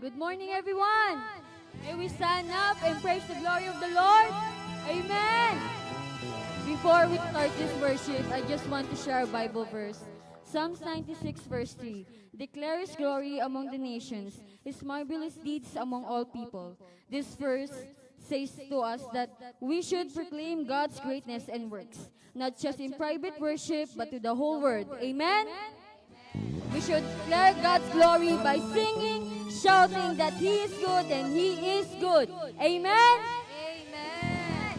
Good morning, everyone. May we stand up and praise the glory of the Lord. Amen. Before we start this worship, I just want to share a Bible verse. Psalms 96 verse 3 declare His glory among the nations, His marvelous deeds among all people. This verse says to us that we should proclaim God's greatness and works, not just in private worship, but to the whole world. Amen? We should declare God's glory by singing, shouting that He is good and He is good. Amen? Amen.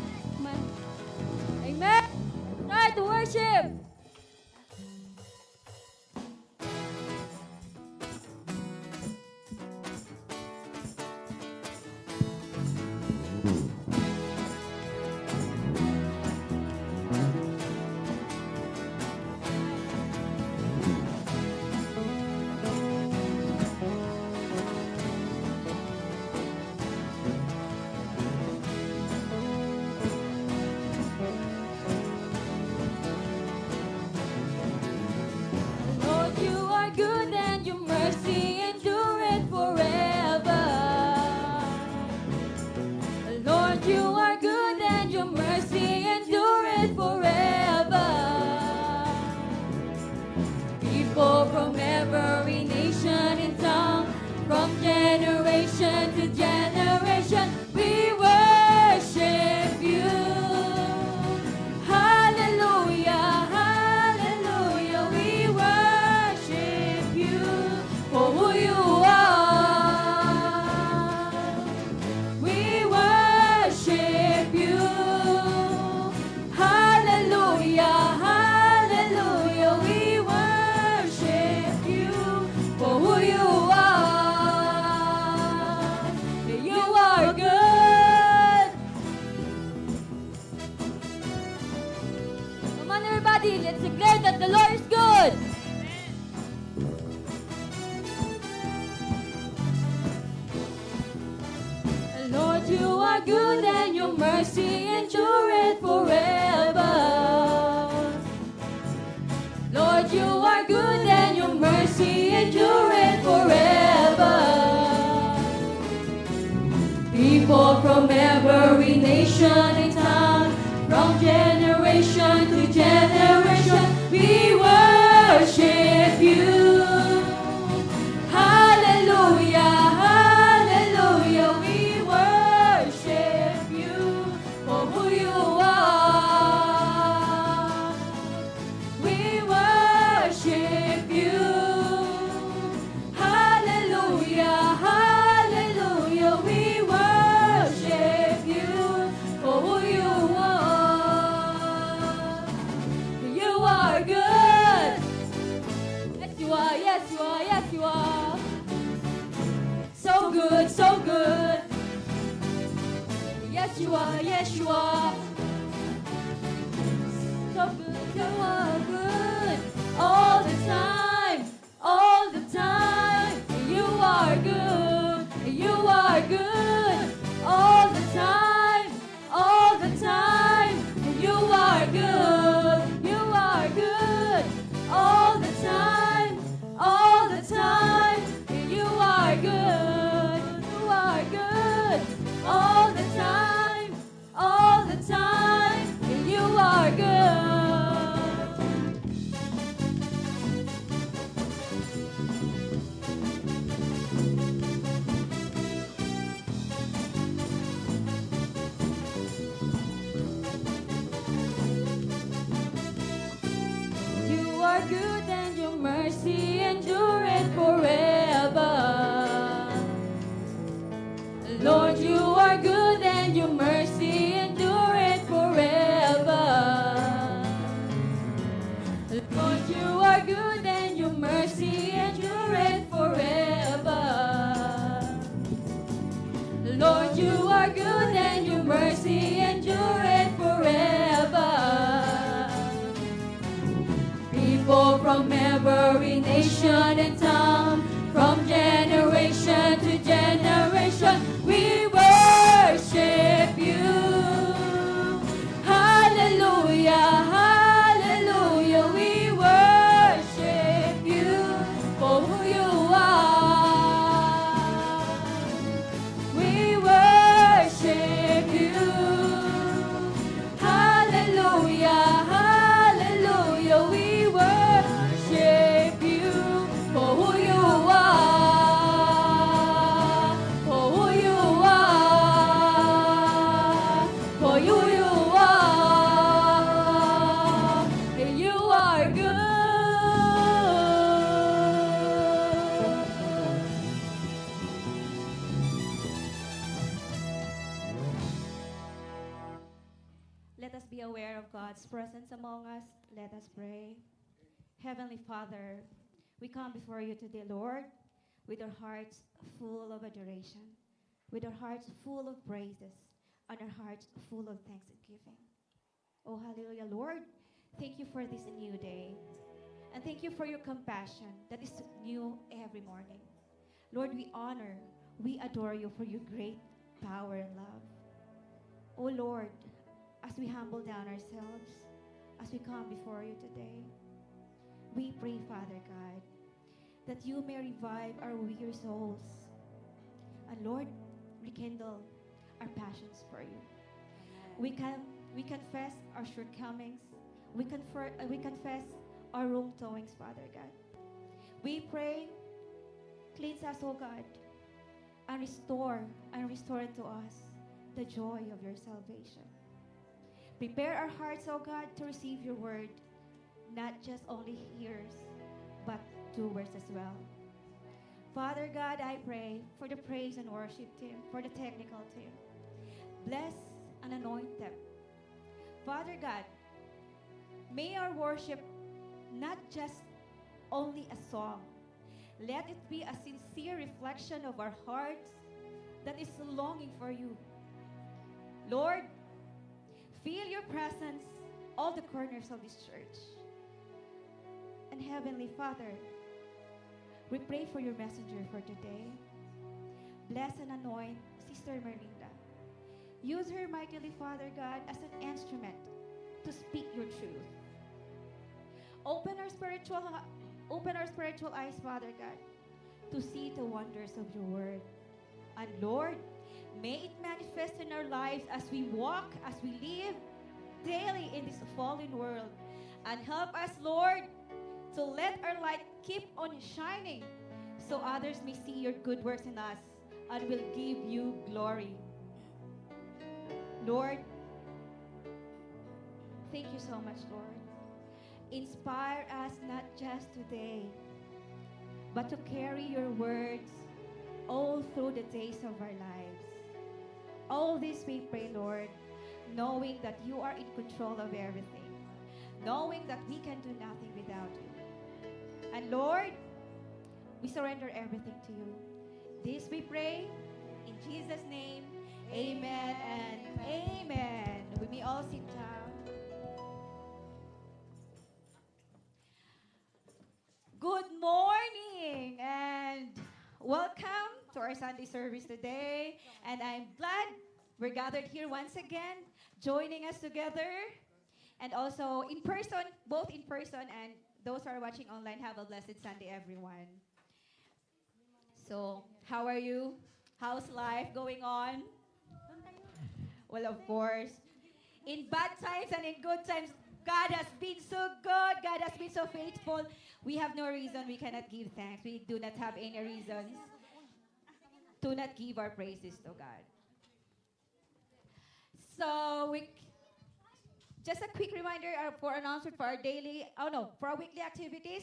Amen? Start to worship! Lord, you are good and your mercy endureth forever. Lord, you are good and your mercy endureth forever. People from every nation and tongue, from generation to generation, we worship you. Hallelujah, hallelujah, we worship you for who you are. We worship you. Hallelujah, hallelujah, we worship you for who you are. You are good. Come on, everybody, let's declare that the Lord is good. Lord, you are good and your mercy endureth forever. Lord, you are good and your mercy endureth forever. People from every nation and tongue, from generation to generation, we worship you. Hallelujah, hallelujah, we worship you for who you are. We worship you. Hallelujah, hallelujah, we worship you for who you are. You are good. Yes, you are, yes, you are, yes, you are. So good, so good. Yes, you are, yes, you are. So good, you are good. All the time, all the time. You are good, you are good. All the time, all the time. You are good, you are good. All the time, all the time. You are good, you are good. All the time, all the time. You are good. You are good and your mercy endureth forever. Lord, you are good and your mercy endureth forever. Lord, you are good and your mercy endureth forever. Lord, you are good and your mercy endureth forever. People from every nation and tongue, from generation to generation, we worship you. Hallelujah, hallelujah, we worship you for who you are. be aware of God's presence among us. Let us pray. Heavenly Father, we come before you today, Lord, with our hearts full of adoration, with our hearts full of praises, and our hearts full of thanksgiving. Oh, hallelujah, Lord. Thank you for this new day. And thank you for your compassion that is new every morning. Lord, we honor, we adore you for your great power and love. Oh, Lord, as we humble down ourselves, as we come before you today, we pray, Father God, that you may revive our weary souls. And Lord, rekindle our passions for you. We confess our shortcomings. We confess our wrongdoings, Father God. We pray, cleanse us, O God, and restore to us the joy of your salvation. Prepare our hearts, O God, to receive your word, not just only hearers, but doers as well. Father God, I pray for the praise and worship team, for the technical team. Bless and anoint them. Father God, may our worship not just only a song. Let it be a sincere reflection of our hearts that is longing for you. Lord, feel your presence all the corners of this church. And Heavenly Father, we pray for your messenger for today. Bless and anoint Sister Marinda. Use her mightily, Father God, as an instrument to speak your truth. Open our spiritual eyes, Father God, to see the wonders of your word. And Lord, may it manifest in our lives as we walk, as we live daily in this fallen world. And help us, Lord, to let our light keep on shining so others may see your good works in us and will give you glory. Lord, thank you so much, Lord. Inspire us not just today, but to carry your words all through the days of our lives. All this we pray, Lord, knowing that you are in control of everything, knowing that we can do nothing without you. And Lord, we surrender everything to you. This we pray in Jesus' name. Amen and amen. We may all sit down. Good morning and welcome to our Sunday service today. And I'm glad we're gathered here once again, joining us together. And also in person, both in person and those who are watching online, have a blessed Sunday, everyone. So, how are you? How's life going on? Well, of course, in bad times and in good times, God has been so good. God has been so faithful. We have no reason we cannot give thanks. We do not have any reasons to not give our praises to God. So, just a quick reminder for announcement for our for our weekly activities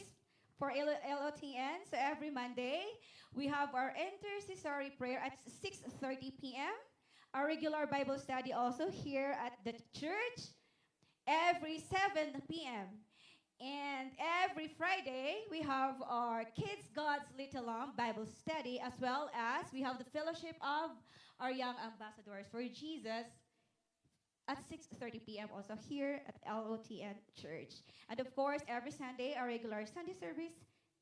for LOTN. So every Monday, we have our intercessory prayer at 6:30 p.m. Our regular Bible study also here at the church every 7 p.m. And every Friday, we have our Kids God's Little Lamb Bible study, as well as we have the fellowship of our young ambassadors for Jesus at 6:30 p.m. also here at LOTN Church. And of course, every Sunday, our regular Sunday service,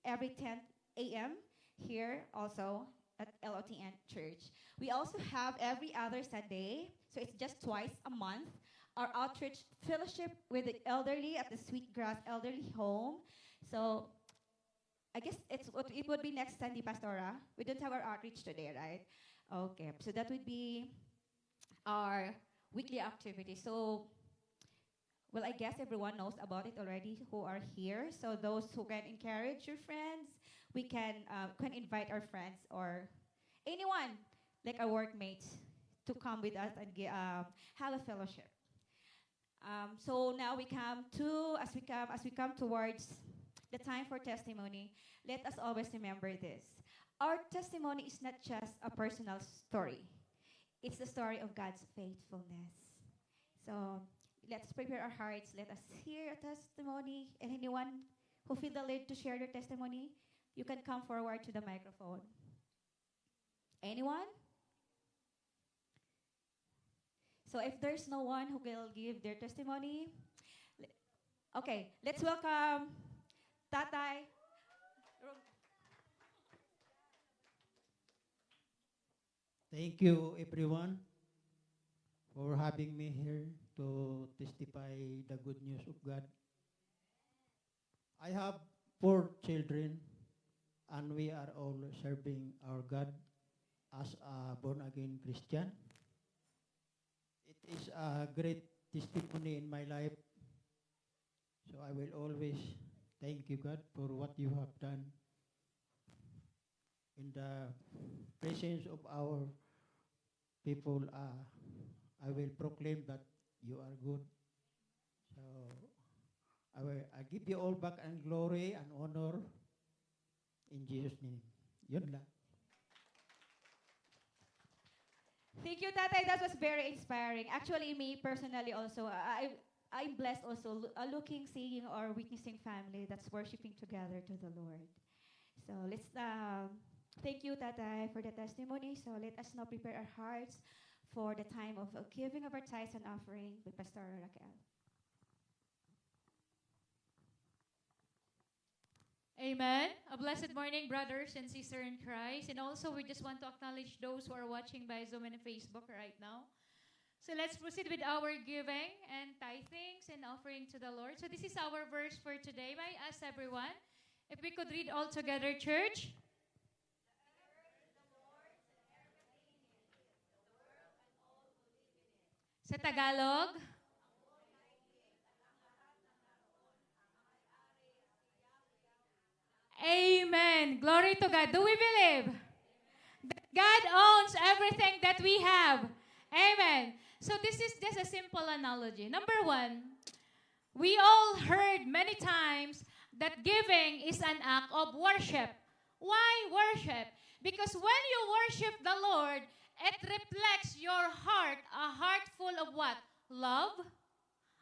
every 10 a.m. here also at LOTN Church. We also have every other Sunday, so it's just twice a month, our outreach fellowship with the elderly at the Sweetgrass Elderly Home. So I guess it would be next Sunday, Pastora. We don't have our outreach today, right? Okay, so that would be our weekly activity. So, well, I guess everyone knows about it already who are here. So those who can encourage your friends, we can invite our friends or anyone, like our workmates, to come with us and have a fellowship. So now as we come towards the time for testimony, let us always remember this. Our testimony is not just a personal story. It's the story of God's faithfulness. So let's prepare our hearts. Let us hear a testimony. And anyone who feel the lead to share their testimony, you can come forward to the microphone. Anyone? So if there's no one who will give their testimony, okay, let's welcome Tatay. Thank you, everyone, for having me here to testify the good news of God. I have 4 children, and we are all serving our God as a born-again Christian. It is a great testimony in my life, so I will always thank you, God, for what you have done in the presence of our people. I will proclaim that you are good. So I give you all back and glory and honor in Jesus' name. Yun lang. Thank you, Tatay. That was very inspiring. Actually, me personally also, I'm blessed also looking, seeing, or witnessing family that's worshiping together to the Lord. So let's thank you, Tatay, for the testimony. So let us now prepare our hearts for the time of giving of our tithes and offering with Pastor Raquel. Amen. A blessed morning, brothers and sisters in Christ. And also, we just want to acknowledge those who are watching by Zoom and Facebook right now. So let's proceed with our giving and tithings and offering to the Lord. So this is our verse for today. May I ask everyone if we could read all together, church? Sa Tagalog? Amen. Glory to God. Do we believe that God owns everything that we have? Amen. So this is just a simple analogy. Number one, we all heard many times that giving is an act of worship. Why worship? Because when you worship the Lord, it reflects your heart, a heart full of what? Love.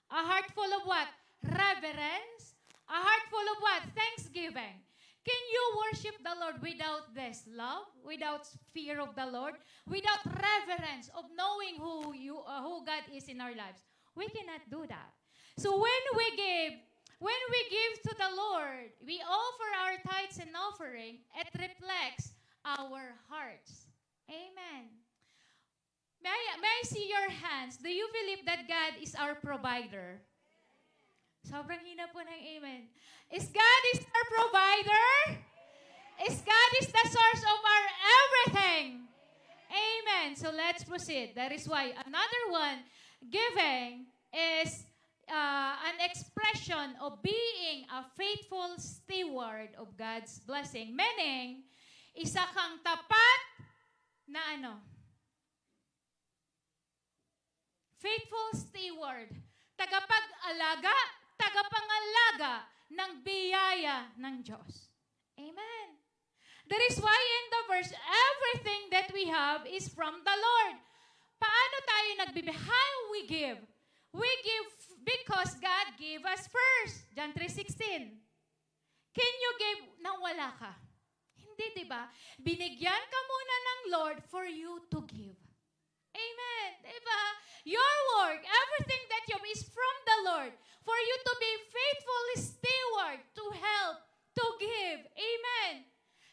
A heart full of what? Reverence. A heart full of what? Thanksgiving. Can you worship the Lord without this love, without fear of the Lord, without reverence of knowing who God is in our lives? We cannot do that. So when we give to the Lord, we offer our tithes and offering, it reflects our hearts. Amen. May I see your hands? Do you believe that God is our provider? Sobrang hina po ng amen. Is God is our provider? Is God is the source of our everything? Amen. So let's proceed. That is why another one, giving is an expression of being a faithful steward of God's blessing. Meaning, isa kang tapat na ano? Faithful steward. Tagapag-alaga, tagapangalaga ng biyaya ng Diyos. Amen. That is why in the verse, everything that we have is from the Lord. Paano tayo nagbibigay? How we give? We give because God gave us first. John 3:16. Can you give nang wala ka? Hindi, di ba? Binigyan ka muna ng Lord for you to give. Amen. Diba? Your work, everything that you have is from the Lord for you to be faithful steward, to help, to give. Amen.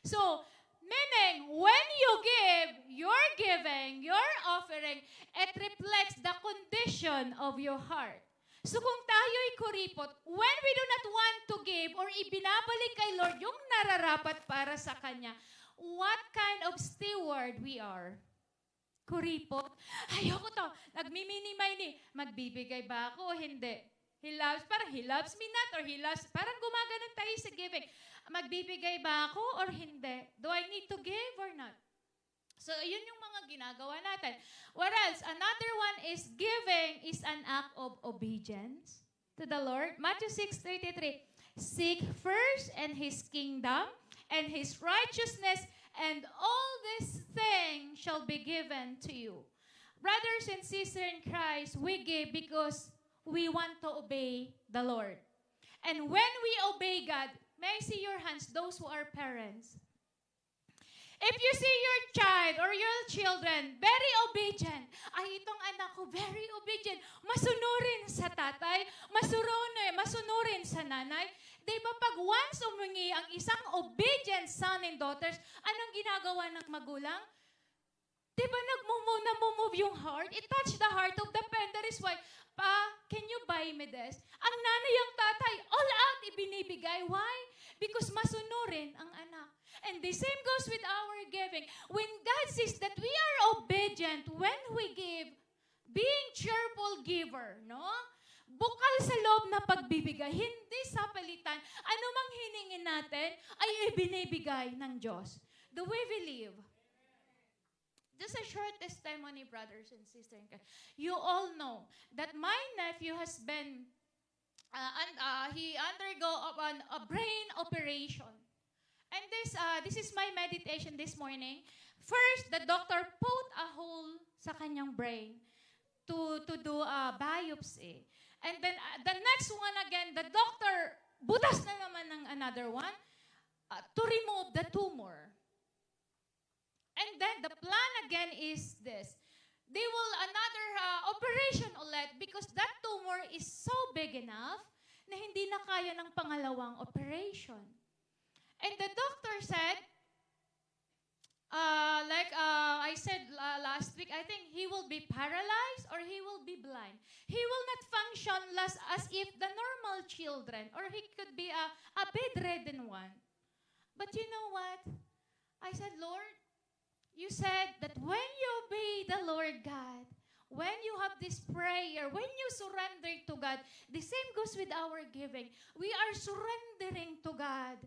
So, meaning, when you give, your giving, your offering, it reflects the condition of your heart. So kung tayo'y kuripot, when we do not want to give or ibinabalik kay Lord yung nararapat para sa Kanya, what kind of steward we are? Kuripot. Ayoko to. Nagmiminimay ni. Magbibigay ba ako o hindi? He loves me not, or parang gumaganon tayo sa giving. Magbibigay ba ako or hindi? Do I need to give or not? So, yun yung mga ginagawa natin. What else? Another one is giving is an act of obedience to the Lord. Matthew 6:33. Seek first and His kingdom and His righteousness, and all these things shall be given to you. Brothers and sisters in Christ, we give because we want to obey the Lord. And when we obey God, may I see your hands, those who are parents? If you see your child or your children very obedient, ay itong anak ko very obedient, masunurin sa tatay, masunurin sa nanay. Di ba pag once umungi ang isang obedient son and daughters, anong ginagawa ng magulang? Di ba namumove yung heart? It touched the heart of the parent. That is why, Pa, can you buy me this? Ang nanay ang tatay, all out ibinibigay. Why? Because masunurin ang anak. And the same goes with our giving. When God says that we are obedient when we give, being cheerful giver, no? Bukal sa loob na pagbibigay, hindi sa palitan. Anumang hiningin natin ay ibinibigay ng Diyos. The way we live. Just a short testimony, brothers and sisters. You all know that my nephew has been, he undergo a brain operation. And this is my meditation this morning. First, the doctor put a hole sa kanyang brain to do a biopsy. And then the next one again, the doctor butas na naman ng another one to remove the tumor. And then the plan again is this. They will another operation ulit because that tumor is so big enough na hindi na kaya ng pangalawang operation. And the doctor said, I said last week, I think he will be paralyzed or he will be blind. He will not function as if the normal children, or he could be a bedridden one. But you know what? I said, Lord, you said that when you obey the Lord God, when you have this prayer, when you surrender to God, the same goes with our giving. We are surrendering to God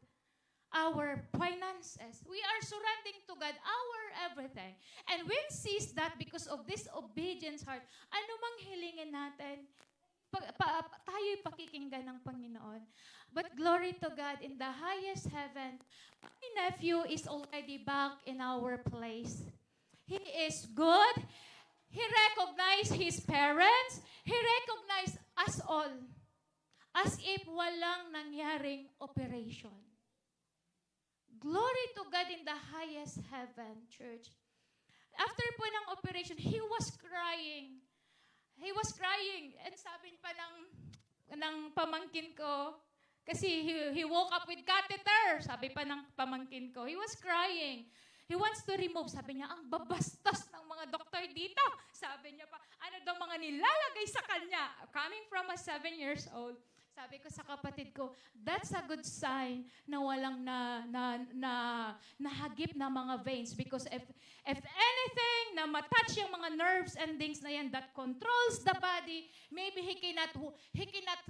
our finances. We are surrendering to God our everything. And when sees that because of this obedience heart, ano mang hilingin natin, tayo'y pakikinggan ng Panginoon. But glory to God in the highest heaven. My nephew is already back in our place. He is good. He recognized his parents. He recognized us all. As if walang nangyaring operation. Glory to God in the highest heaven, church. After po ng operation, he was crying. He was crying. And sabi pa ng pamangkin ko, kasi he woke up with catheter. Sabi pa ng pamangkin ko, he was crying. He wants to remove. Sabi niya, ang babastos ng mga doktor dito. Sabi niya pa, ano daw mga nilalagay sa kanya? Coming from a 7 years old. Sabi ko sa kapatid ko, that's a good sign na walang nahagip na mga veins. Because if anything na matouch yung mga nerves endings na yan that controls the body, maybe he cannot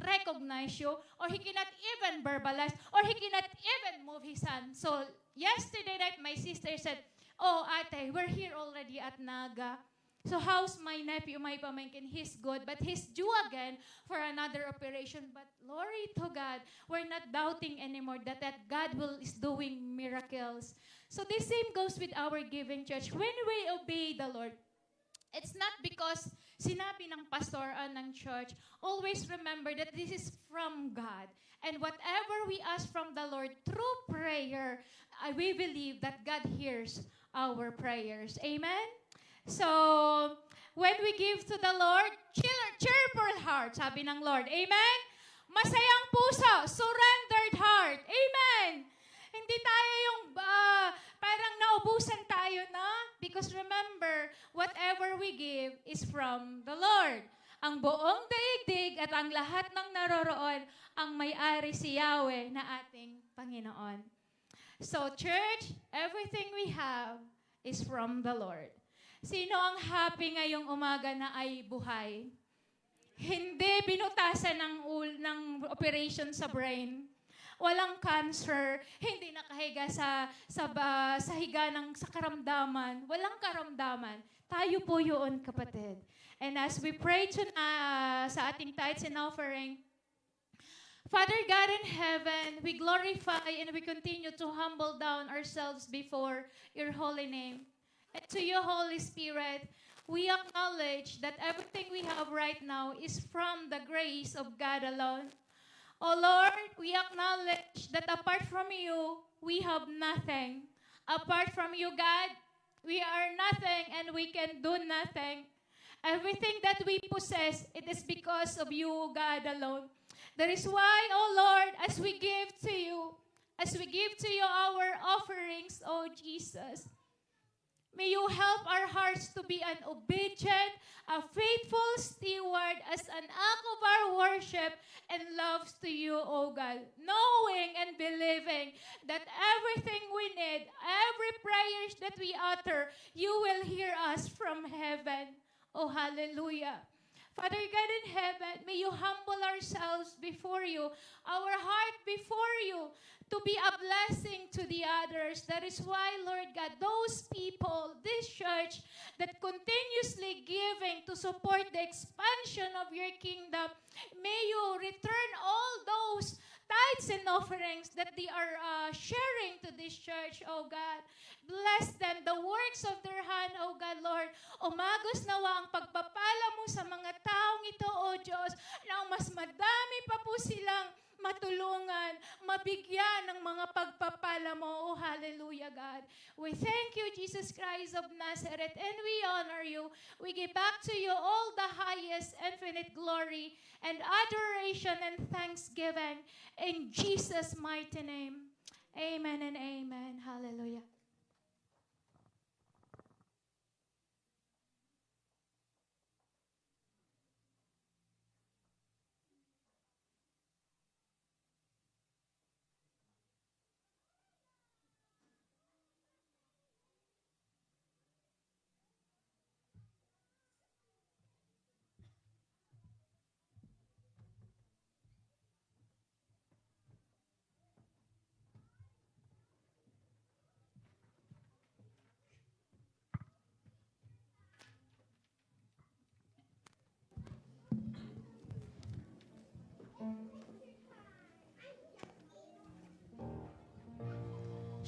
recognize you, or he cannot even verbalize, or he cannot even move his hand. So, yesterday night, my sister said, oh, ate, we're here already at Naga. So how's my nephew, my pamangkin? He's good, but he's due again for another operation. But glory to God, we're not doubting anymore that God is doing miracles. So the same goes with our giving, church. When we obey the Lord, it's not because sinabi ng pastor o ng church. Always remember that this is from God. And whatever we ask from the Lord through prayer, we believe that God hears our prayers. Amen? So, when we give to the Lord, cheerful heart, sabi ng Lord. Amen? Masayang puso, surrendered heart. Amen? Hindi tayo yung parang naubusan tayo na. Because remember, whatever we give is from the Lord. Ang buong daigdig at ang lahat ng naroroon, ang may-ari si Yahweh na ating Panginoon. So, church, everything we have is from the Lord. Sino ang happy ngayong umaga na ay buhay? Hindi binutasan ng operation sa brain. Walang cancer, hindi nakahiga sa higa sa karamdaman. Walang karamdaman. Tayo po yun, kapatid. And as we pray sa ating tithes and offering, Father God in heaven, we glorify and we continue to humble down ourselves before your holy name. And to you, Holy Spirit, we acknowledge that everything we have right now is from the grace of God alone. Oh Lord, we acknowledge that apart from you, we have nothing. Apart from you, God, we are nothing and we can do nothing. Everything that we possess, it is because of you, God alone. That is why, oh Lord, as we give to you our offerings, oh Jesus, may you help our hearts to be an obedient, a faithful steward as an act of our worship and love to you, O God. Knowing and believing that everything we need, every prayers that we utter, you will hear us from heaven. Oh, hallelujah. Father God in heaven, may you humble ourselves before you, our heart before you, to be a blessing to the others. That is why, Lord God, those people, this church, that continuously giving to support the expansion of your kingdom, may you return all those tithes and offerings that they are sharing to this church, oh God. Bless them, the works of their hand, oh God, Lord. Umagos nawa ang pagpapala mo sa mga taong ito, oh Diyos, na mas madami pa po silang matulungan, mabigyan ng mga pagpapala mo. Oh, hallelujah, God. We thank you, Jesus Christ of Nazareth, and we honor you. We give back to you all the highest infinite glory and adoration and thanksgiving in Jesus' mighty name. Amen and amen. Hallelujah.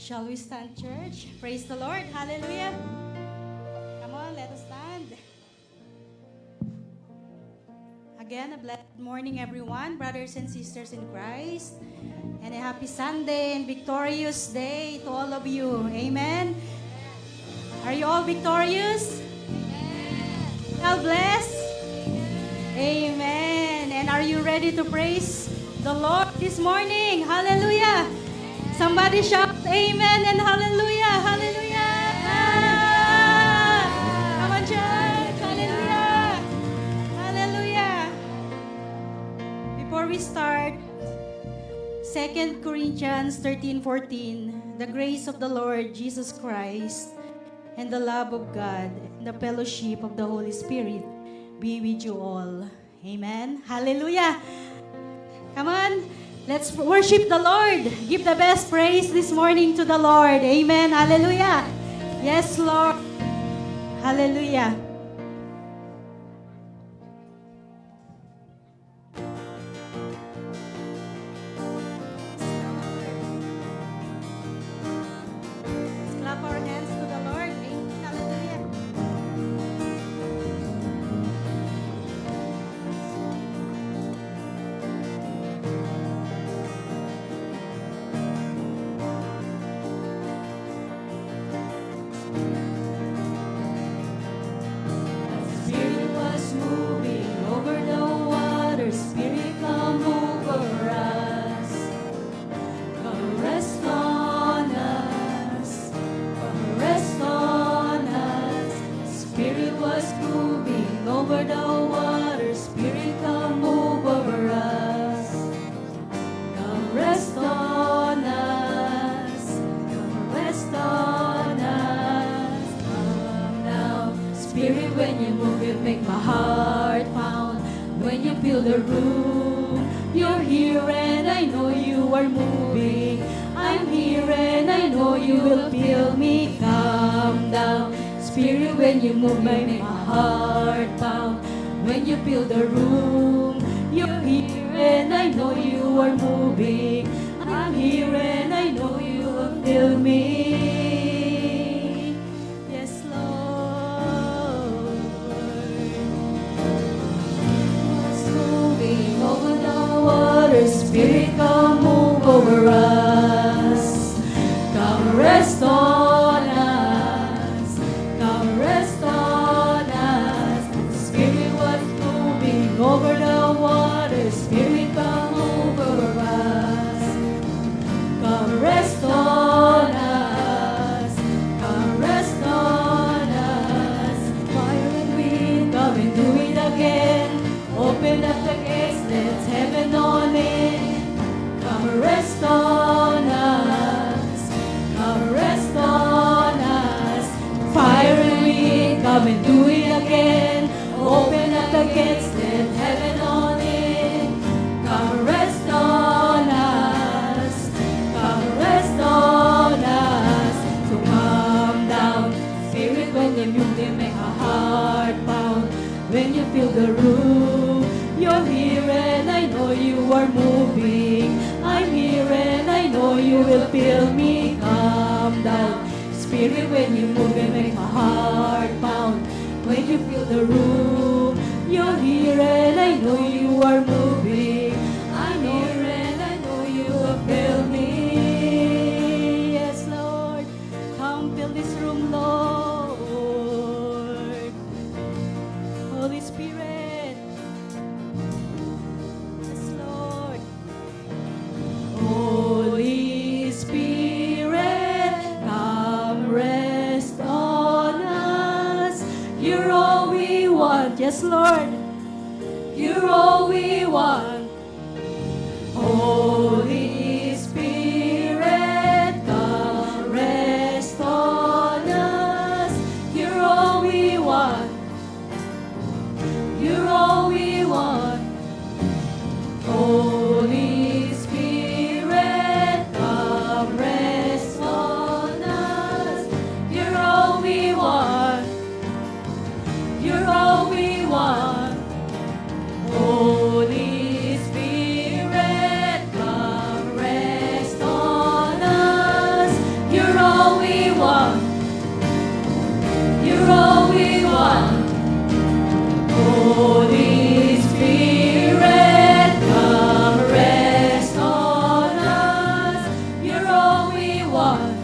Shall we stand, church? Praise the Lord. Hallelujah. Come on, let us stand. Again, a blessed morning, everyone, brothers and sisters in Christ. And a happy Sunday and victorious day to all of you. Amen. Are you all victorious? All blessed? Amen. And are you ready to praise the Lord this morning? Hallelujah. Somebody shout amen and hallelujah. Hallelujah. Come on, church. Hallelujah. Hallelujah. Before we start, 2 Corinthians 13:14, the grace of the Lord Jesus Christ and the love of God and the fellowship of the Holy Spirit be with you all. Amen. Hallelujah. Come on. Let's worship the Lord. Give the best praise this morning to the Lord. Amen. Hallelujah. Yes, Lord. Hallelujah. Let's clap our hands to the Lord. Amen. Hallelujah. Spirit was moving over the water. Spirit, come over us. Come rest on us. Come rest on us. Spirit was moving over the water. Spirit, come move over us. Come rest on us. Come rest on us. Come now. Spirit, when you move, you make my heart pound. When you fill the room, you're here and I know you are moving. I'm here and I know you will feel me. Calm down. Spirit, when you move, you make my heart pound. When you fill the room, you're here and I know you are moving. I'm here and I know you will feel me. Yes, Lord. against it, heaven on it. Come rest on us. Come rest on us. So come down, Spirit, when you move, they make a heart pound. When you feel the room, you're here and I know you are moving. I'm here and I know you will feel me. Come down, Spirit, when you move, it make my heart pound. When you feel the room, you're here and I know you are moving. I'm here and I know you will feel me. Yes, Lord, come fill this room, Lord. Holy Spirit, yes, Lord. Holy Spirit, come rest on us. You're all we want, yes, Lord. You're all we want. Holy Spirit, come rest on us. You're all we want. You're all we want. Holy Spirit, come rest on us. You're all we want. You're all we want. Holy Spirit, come rest on us. You're all we want. You're all we want. Holy Spirit, come rest on us. You're all we want.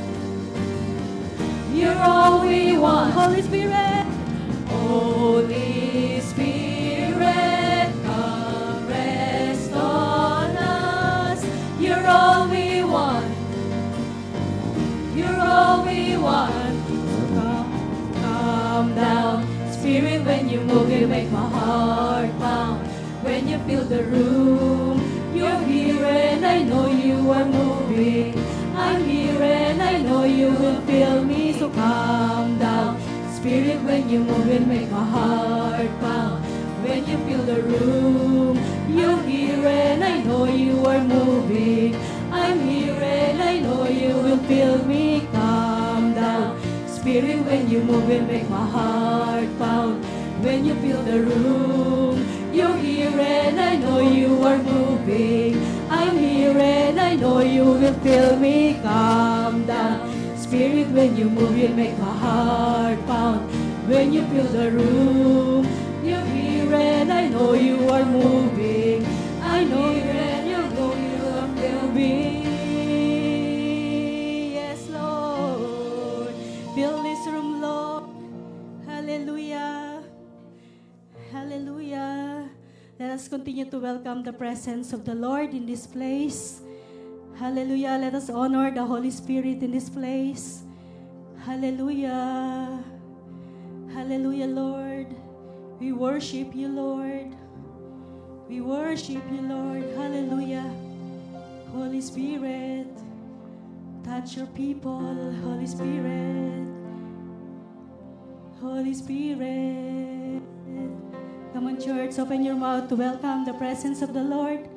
You're all we want. Holy Spirit. Holy Spirit, come rest on us. You're all we want. You're all we want. Come down, Spirit, when you move, you make my heart pound. When you feel the room, you're here and I know you are moving. I'm here and I know you will feel me, so calm down. Spirit, when you move, it make my heart pound. When you feel the room, you're here and I know you are moving. I'm here and I know you will feel me, calm down. Spirit, when you move, it make my heart pound. When you feel the room, you're here and I know you are moving. I'm here and I know you will feel me, calm down. Spirit, when you move, you make my heart pound. When you feel the room, you're here and I know you are moving. I know you and you know you are moving. Yes, Lord. Fill this room, Lord. Hallelujah. Hallelujah. Let us continue to welcome the presence of the Lord in this place. Hallelujah. Let us honor the Holy Spirit in this place. Hallelujah. Hallelujah, Lord. We worship you, Lord. We worship you, Lord. Hallelujah. Holy Spirit, touch your people. Holy Spirit. Holy Spirit. Come on, church, open your mouth to welcome the presence of the Lord.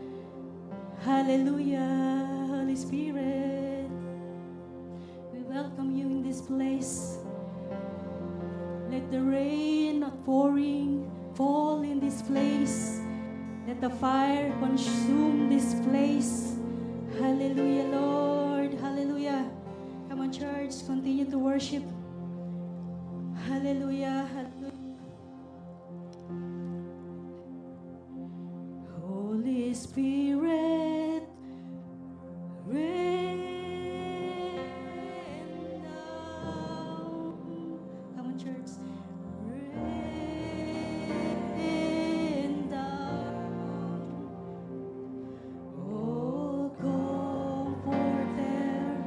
Hallelujah. Holy Spirit, we welcome you in this place. Let the rain not pouring fall in this place. Let the fire consume this place. Hallelujah, Lord. Hallelujah. Come on, church, continue to worship. Hallelujah. Hallelujah. Holy Spirit, rain down. Come on, church. Rain down. Oh, comforter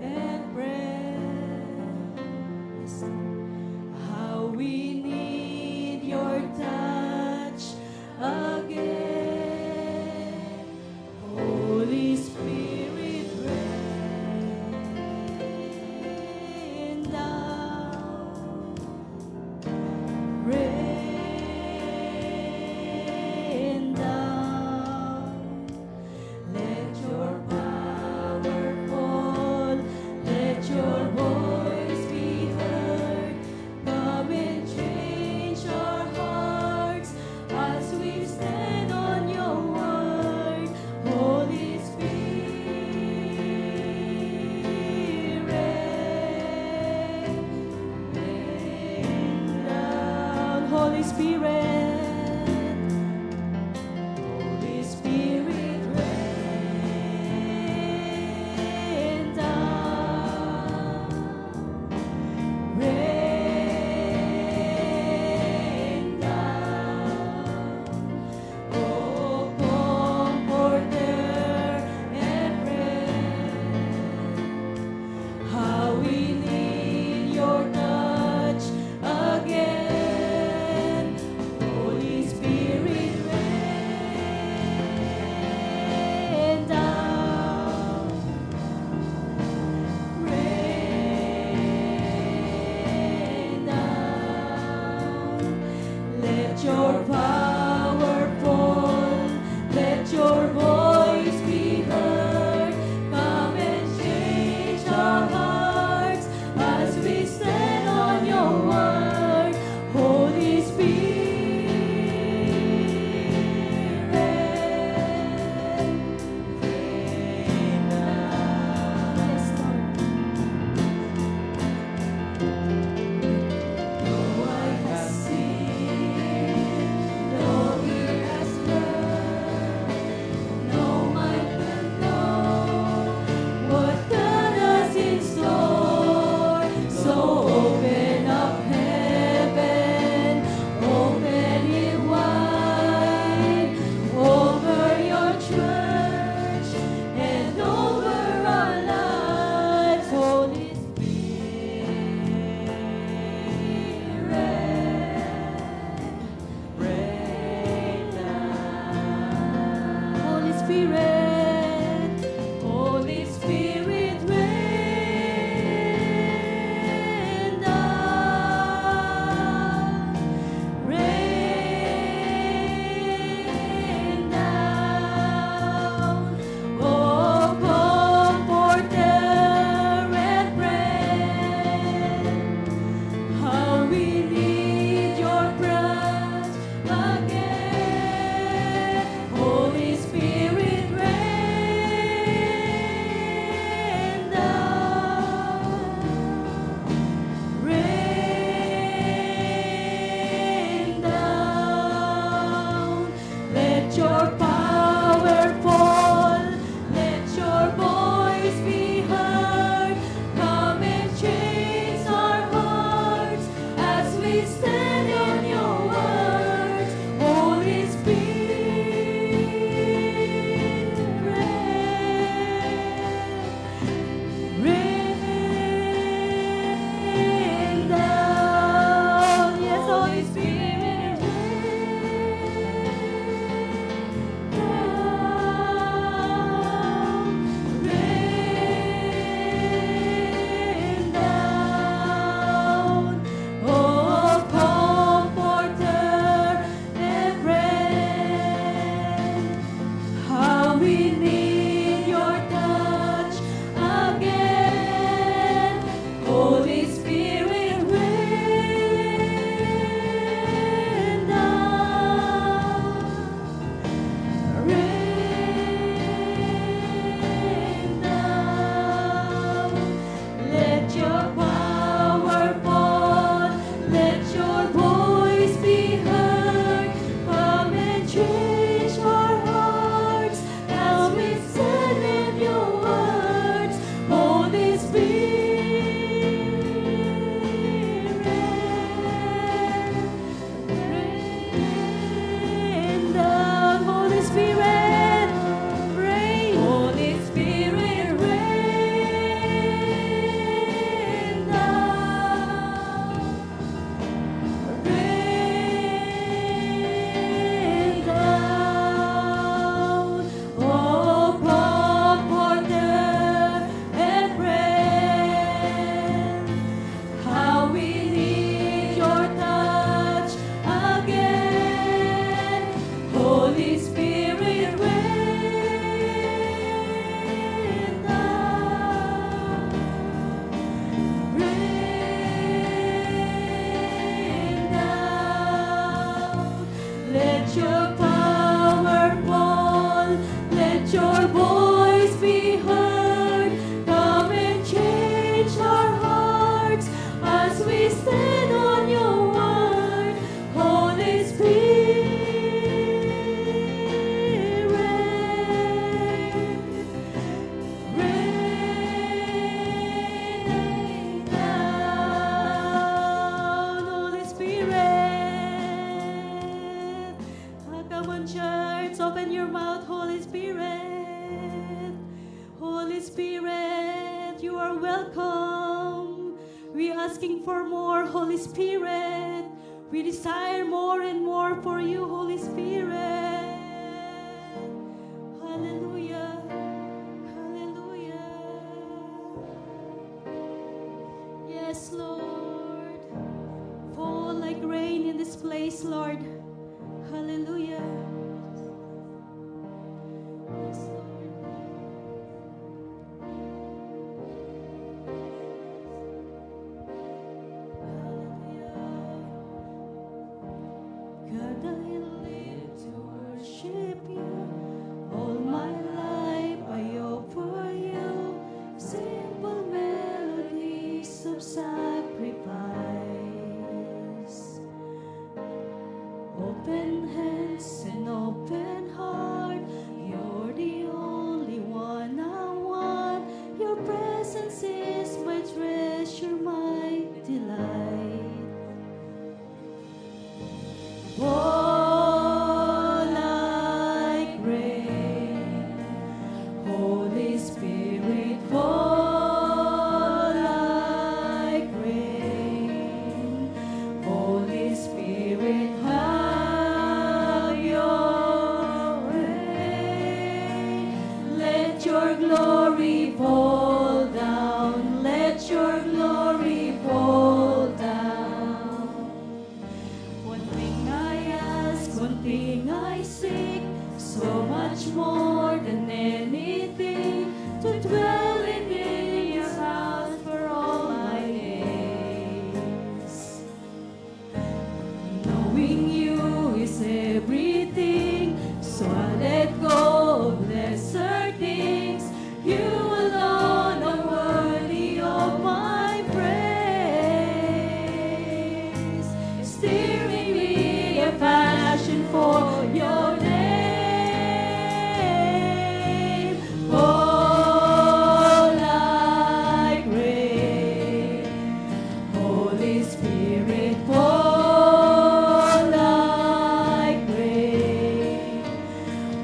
and praise. How we need Holy Spirit, Holy Spirit, rain down, rain down. Oh, Comforter and friend, how we need your touch again. Holy Spirit, rain down, rain down. Let your power fall, let your voice be heard. Come and change our hearts as we stand on your word. Holy Spirit, rain down. Yes, Lord. No eye has seen, no ear has heard, no mind can know what God has in store. So open up heaven, open it wide over your church and over our lives. Holy Spirit, rain down. Holy Spirit, Holy Spirit, rain down, rain down. Oh, Comforter and friend, how we need your presence again. Holy Spirit, rain down, rain down. Let your power fall, let your voice be heard. Come and change our hearts as we stand on your words. Holy Spirit, rain down. Yes, Holy Spirit, rain down. Oh, Comforter and friend, how we need your touch again. Holy Spirit, rain down, rain down. Let your power fall, let your voice be heard. Come and change our hearts as we stand in your words. Holy Spirit, rain down. Holy Spirit, rain. Holy Spirit, rain down, rain down. Oh, Comforter and friend, how we need your touch again. Holy Spirit, rain down, rain down. Let your power fall, let your voice be heard. Come and change our hearts as we stand on your word. Holy asking for more, Holy Spirit. We desire more and more for you, Holy Spirit. Hallelujah. Hallelujah. Yes, Lord. Fall like rain in this place, Lord. Hallelujah. Yes, Lord. God, I live to worship you. All my life I offer you simple melodies of sacrifice. Open hands and open heart. You're the only one I want. Your presence is my treasure, my delight. Fall like rain, Holy Spirit, fall like rain. Holy Spirit, have your way. Let your glory fall down, let your glory fall down. One thing I ask, one thing I seek, so much more than anything, to dwell in your house for all my days. Knowing you is everything, so I let go of lesser things. You alone are worthy of my praise. Steering me a passion for your name. Fall like rain, Holy Spirit, fall like rain.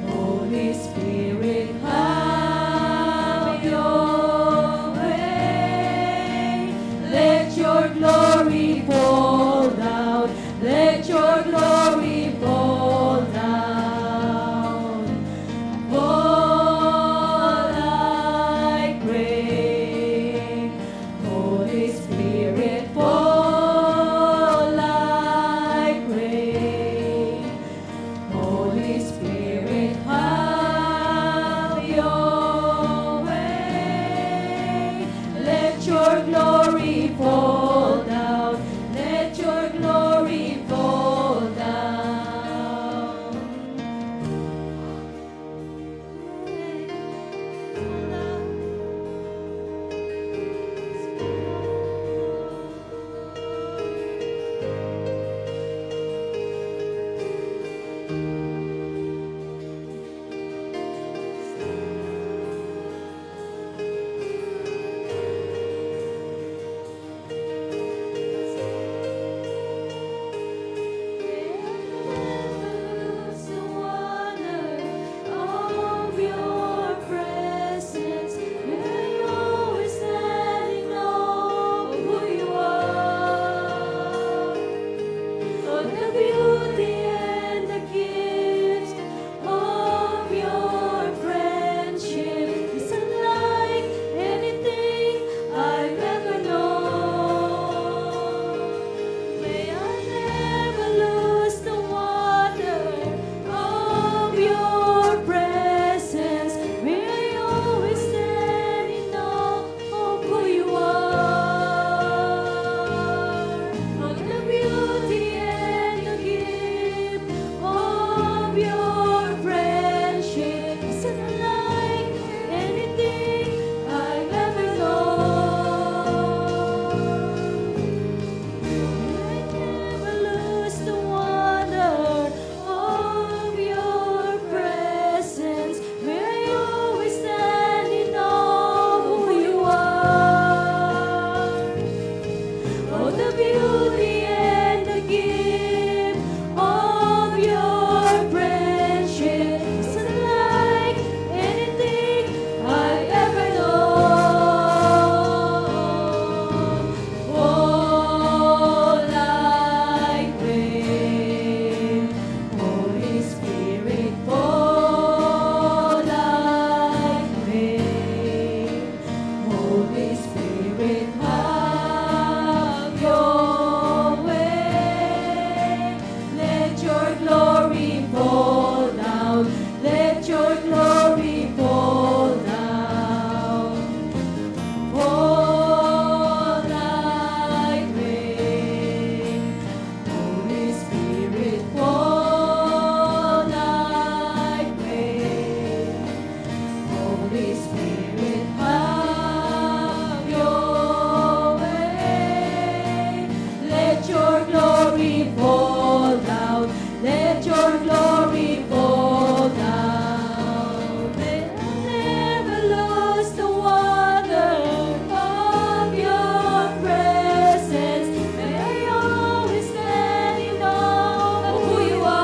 Holy Spirit, have your way. Let your glory fall down. Let your glory fall down. Fall like rain. Holy Spirit, fall like rain. Holy Spirit, have your way. Let your glory fall down. Let your glory fall down. Oh glory fall down. Let your glory fall down. May I never lose the wonder of your presence. May I always stand in awe of who you are.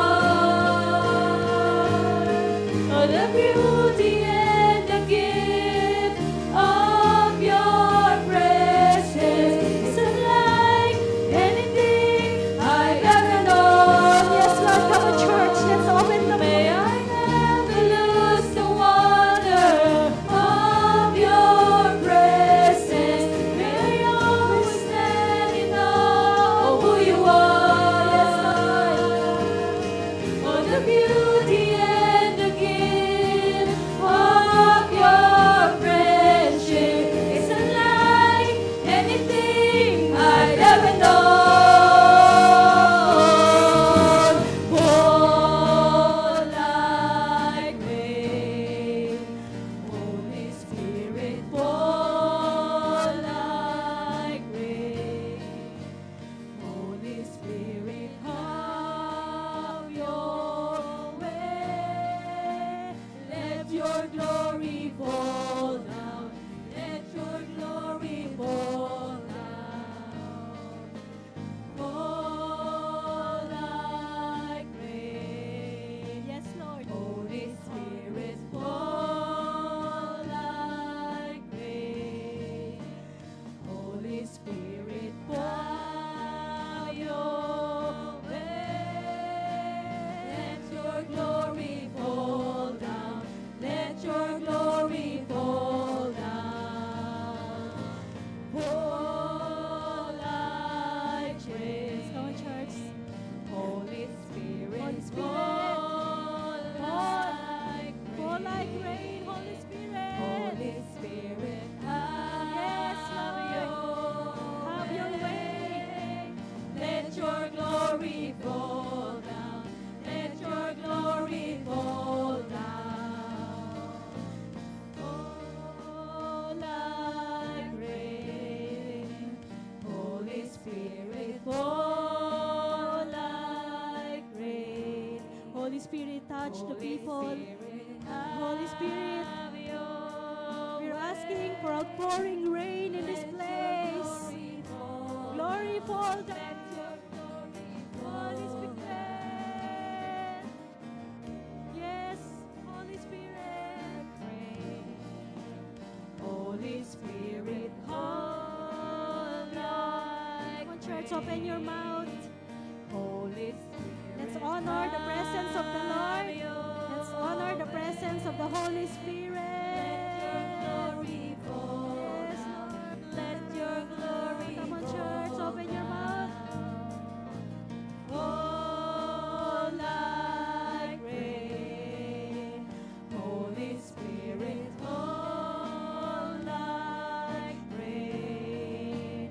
Oh, the beauty and the gift of your presence is unlike anything I've ever known. Yes, Lord, come on, church. Let's open the May I never lose the wonder of your presence. May I always stand in awe of who you are. Yes, Lord. Oh, the beauty and the gift of your friendship is unlike anything I've ever known. Fall like rain, Holy Spirit, fall like rain. Holy Spirit, have your way. Let your glory fall down. Let your glory fall down. Fall like rain. Yes, Lord. Holy Spirit, fall like rain. Holy Spirit, have your way. Let your glory fall down. Let your glory fall down. Fall like rain. Come on, church. Holy Spirit, Holy Spirit, fall like fall like rain, Holy Spirit. Holy Spirit, Yes, have your way. Let your glory fall down. Let your glory fall down. Fall like rain. Holy Spirit, fall like rain. Holy Spirit, touch the Holy people. Spirit, Holy Spirit, have your we're way. asking for outpouring rain in this place. Glory fall down. Holy Spirit. Yes, Holy Spirit. Holy Spirit, fall like Come on, church, open your mouth. Holy Spirit. Let's honor the presence of the Lord. Let's honor the presence of the Holy Spirit. Glory fall Yes, down. Lord. Let your glory Come on, church, open your mouth. fall like rain. Holy Spirit, fall like rain.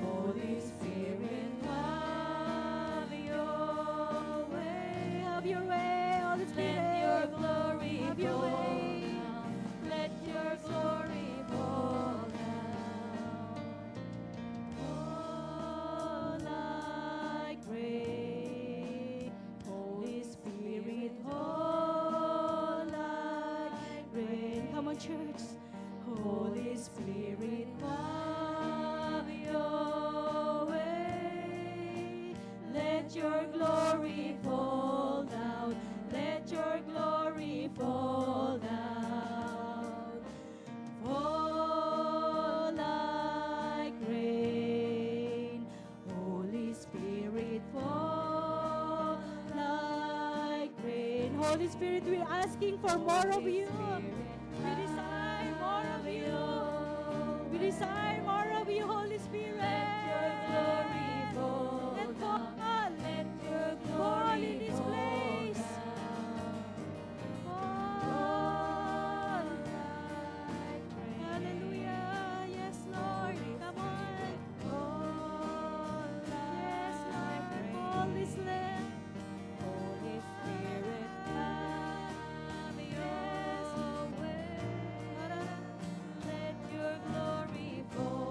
Holy Spirit, have your way. Have your way, Holy Let Spirit. your glory Have your fall way. down. Let your glory fall down. Fall like rain. Holy Spirit, fall like rain. Come on, church. Holy Spirit, have your way. Let your glory fall down. Let your glory fall down. Fall like rain. Holy Spirit, fall like rain. Holy Spirit, we're asking for more of you. We desire more of you. We desire more of you, Holy Spirit. Let your glory fall Let down. fall. Let your Fall glory in this fall place. down. Fall. Hallelujah. Yes, Lord. Come on. Yes, Lord. Fall this land. Holy Spirit, have your way. Let your glory fall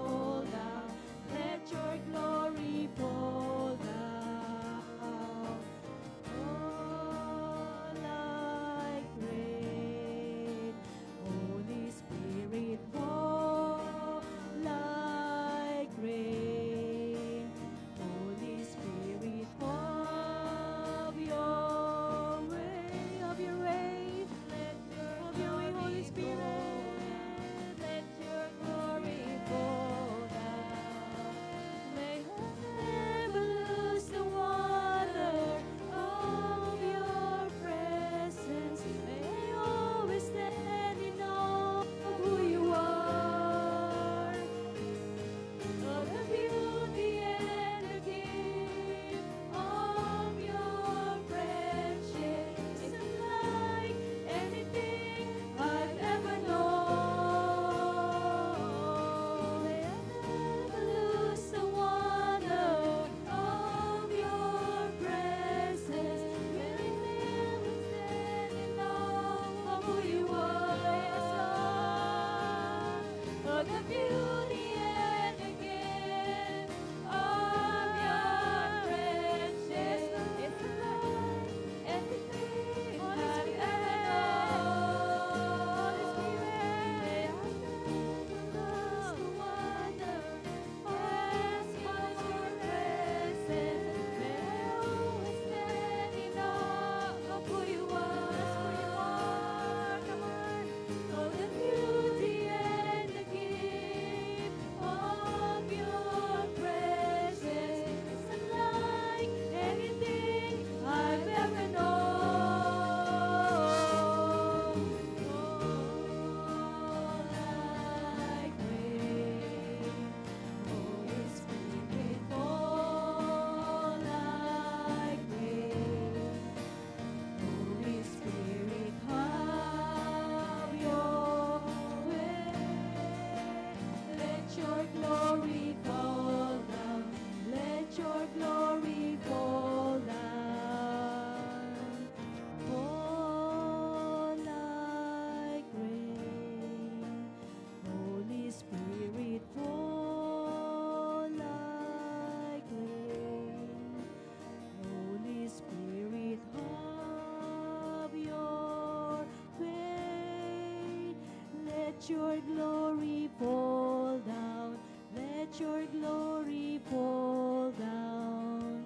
Let your glory fall down. Let your glory fall down.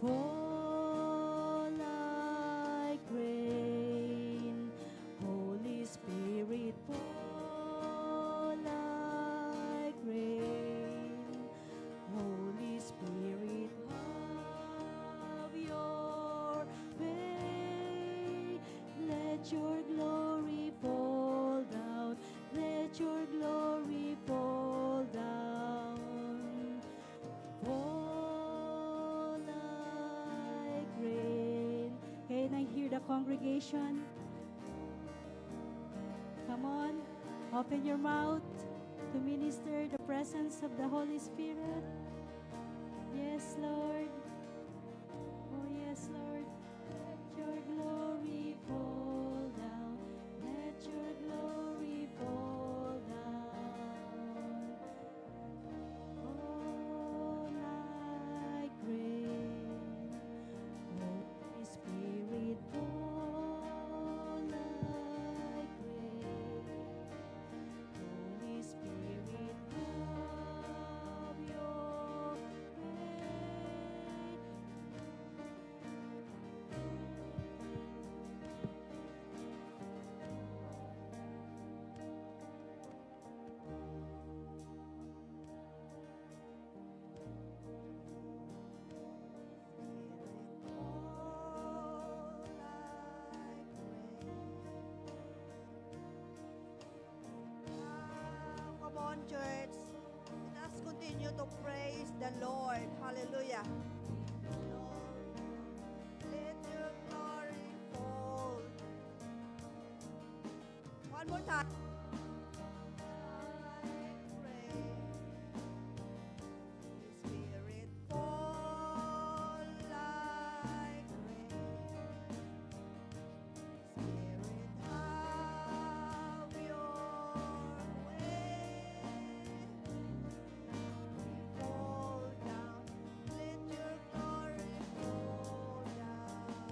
Fall like rain. Holy Spirit, fall like rain. Holy Spirit, have your way. Let your glory fall down. Let your glory fall down. Fall like rain. Can I hear the congregation? Come on, open your mouth to minister the presence of the Holy Spirit. Yes, Lord. Oh, yes, Lord. Let your glory fall down. Let your glory fall down. Fall like rain. Holy Spirit, fall like rain. Holy Spirit, have your way. Come on, church. Let us continue to praise the Lord. Hallelujah. Lord, let your glory fall. One more time. Like rain. Spirit, fall like rain. Spirit, have your way. Fall down, let your glory fall down.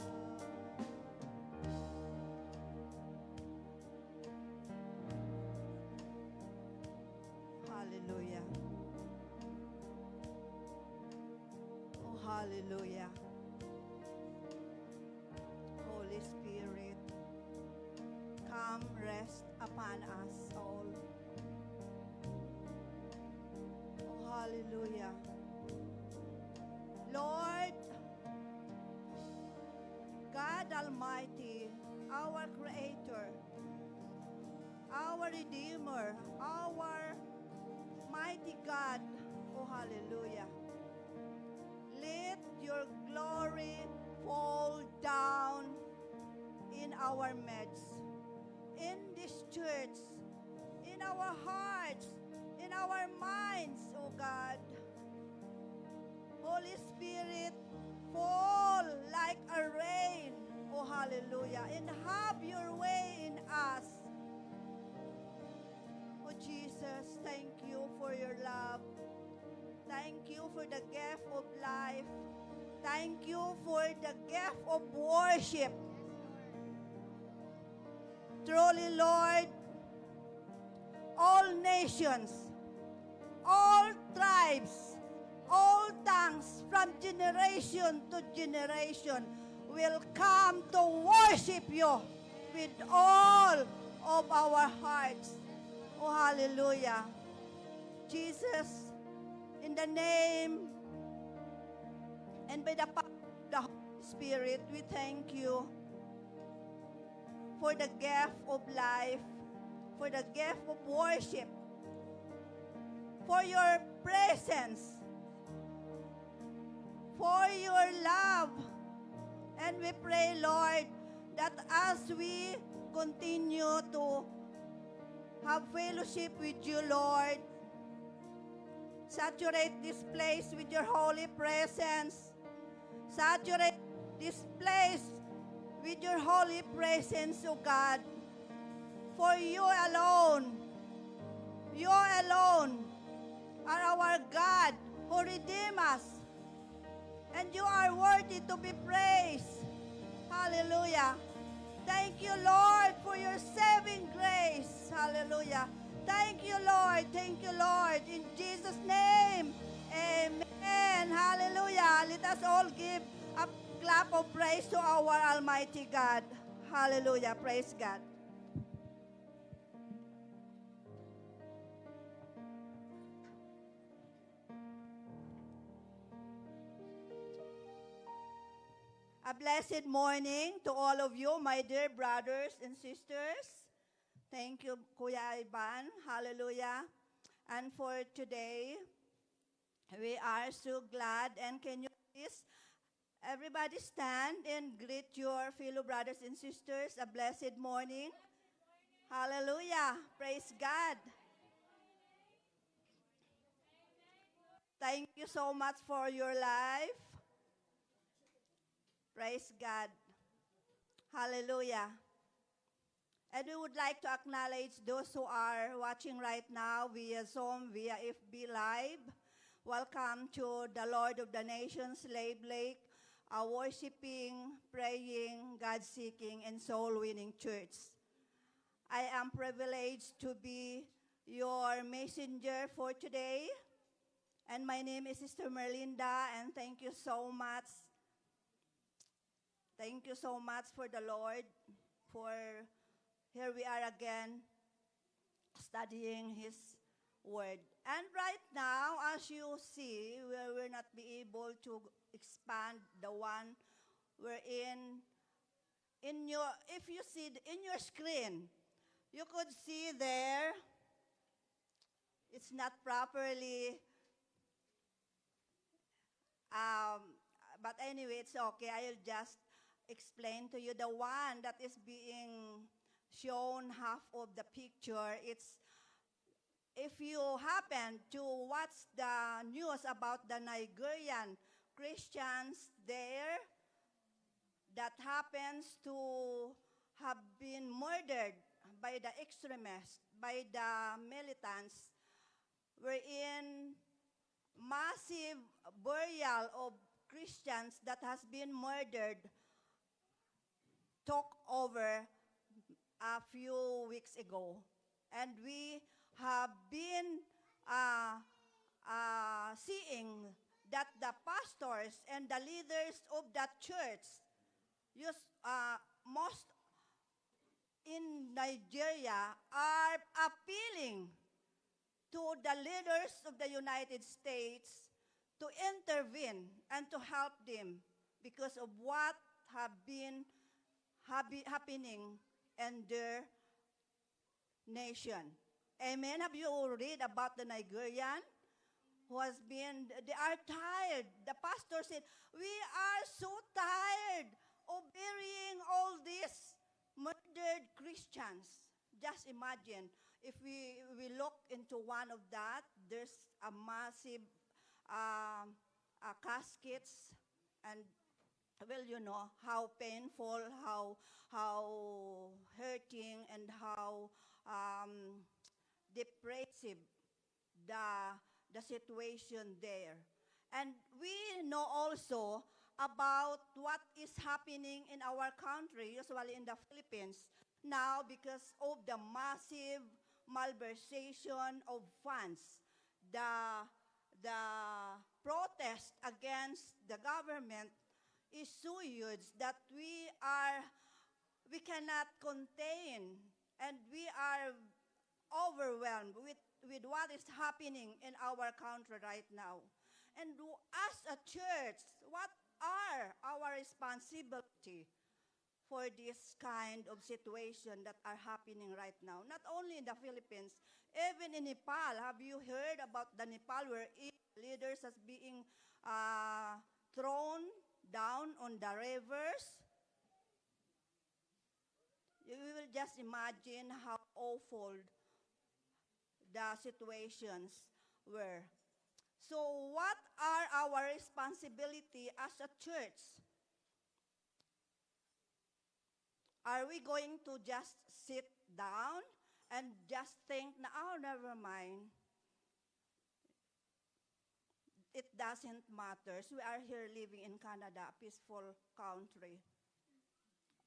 Hallelujah. Oh, hallelujah. Holy Spirit, come rest upon us all. Oh, hallelujah. Lord, God Almighty, our Creator, our Redeemer, our mighty God, oh, hallelujah. Let your glory fall down in our midst, in this church, in our hearts, in our minds, oh God. Holy Spirit, fall like a rain, oh hallelujah, and have your way in us. Oh Jesus, thank you for your love. Thank you for the gift of life. Thank you for the gift of worship. Truly, Lord, all nations, all tribes, all tongues from generation to generation will come to worship you with all of our hearts. Oh, hallelujah. Jesus, in the name and by the power of the Holy Spirit, we thank you for the gift of life, for the gift of worship, for your presence, for your love. And we pray, Lord, that as we continue to have fellowship with you, Lord, saturate this place with your holy presence. Saturate this place with your holy presence, O God. For you alone are our God who redeem us. And you are worthy to be praised. Hallelujah. Thank you, Lord, for your saving grace. Hallelujah. Thank you, Lord. Thank you, Lord. In Jesus' name, amen. Hallelujah. Let us all give a clap of praise to our Almighty God. Hallelujah. Praise God. A blessed morning to all of you, my dear brothers and sisters. Thank you, Kuya Ivan. Hallelujah. And for today, we are so glad. And can you please, everybody stand and greet your fellow brothers and sisters. A blessed morning. Hallelujah. Praise God. Thank you so much for your life. Praise God. Hallelujah. And we would like to acknowledge those who are watching right now via Zoom, via FB Live. Welcome to the Lord of the Nations, Slave Lake, a worshiping, praying, God-seeking, and soul-winning church. I am privileged to be your messenger for today. And my name is Sister Merlinda, and thank you so much. Thank you so much for the Lord, for here we are again studying His Word. And right now, as you see, we will not be able to expand the one wherein if you see in your screen, you could see there, it's not properly, but anyway, it's okay. I'll just explain to you the one that is being shown half of the picture. It's if you happen to watch the news about the Nigerian Christians there that happens to have been murdered by the extremists, by the militants, wherein massive burial of Christians that has been murdered took over a few weeks ago. And we have been seeing that the pastors and the leaders of that church, most in Nigeria, are appealing to the leaders of the United States to intervene and to help them because of what have been happening in their nation. Amen. Have you read about the Nigerian who has been, they are tired. The pastor said, we are so tired of burying all these murdered Christians. Just imagine, if we look into one of that, there's a massive caskets, and well, you know how painful, how hurting, and how depressive the situation there. And we know also about what is happening in our country, usually in the Philippines, now because of the massive malversation of funds. The protest against the government is so huge that we cannot contain, and we are overwhelmed with what is happening in our country right now. And as a church, what are our responsibility for this kind of situation that are happening right now? Not only in the Philippines, even in Nepal. Have you heard about the Nepal where leaders as being thrown down on the rivers? You will just imagine how awful the situations were. So what are our responsibility as a church? Are we going to just sit down and just think, oh, never mind? It doesn't matter. We are here living in Canada, a peaceful country.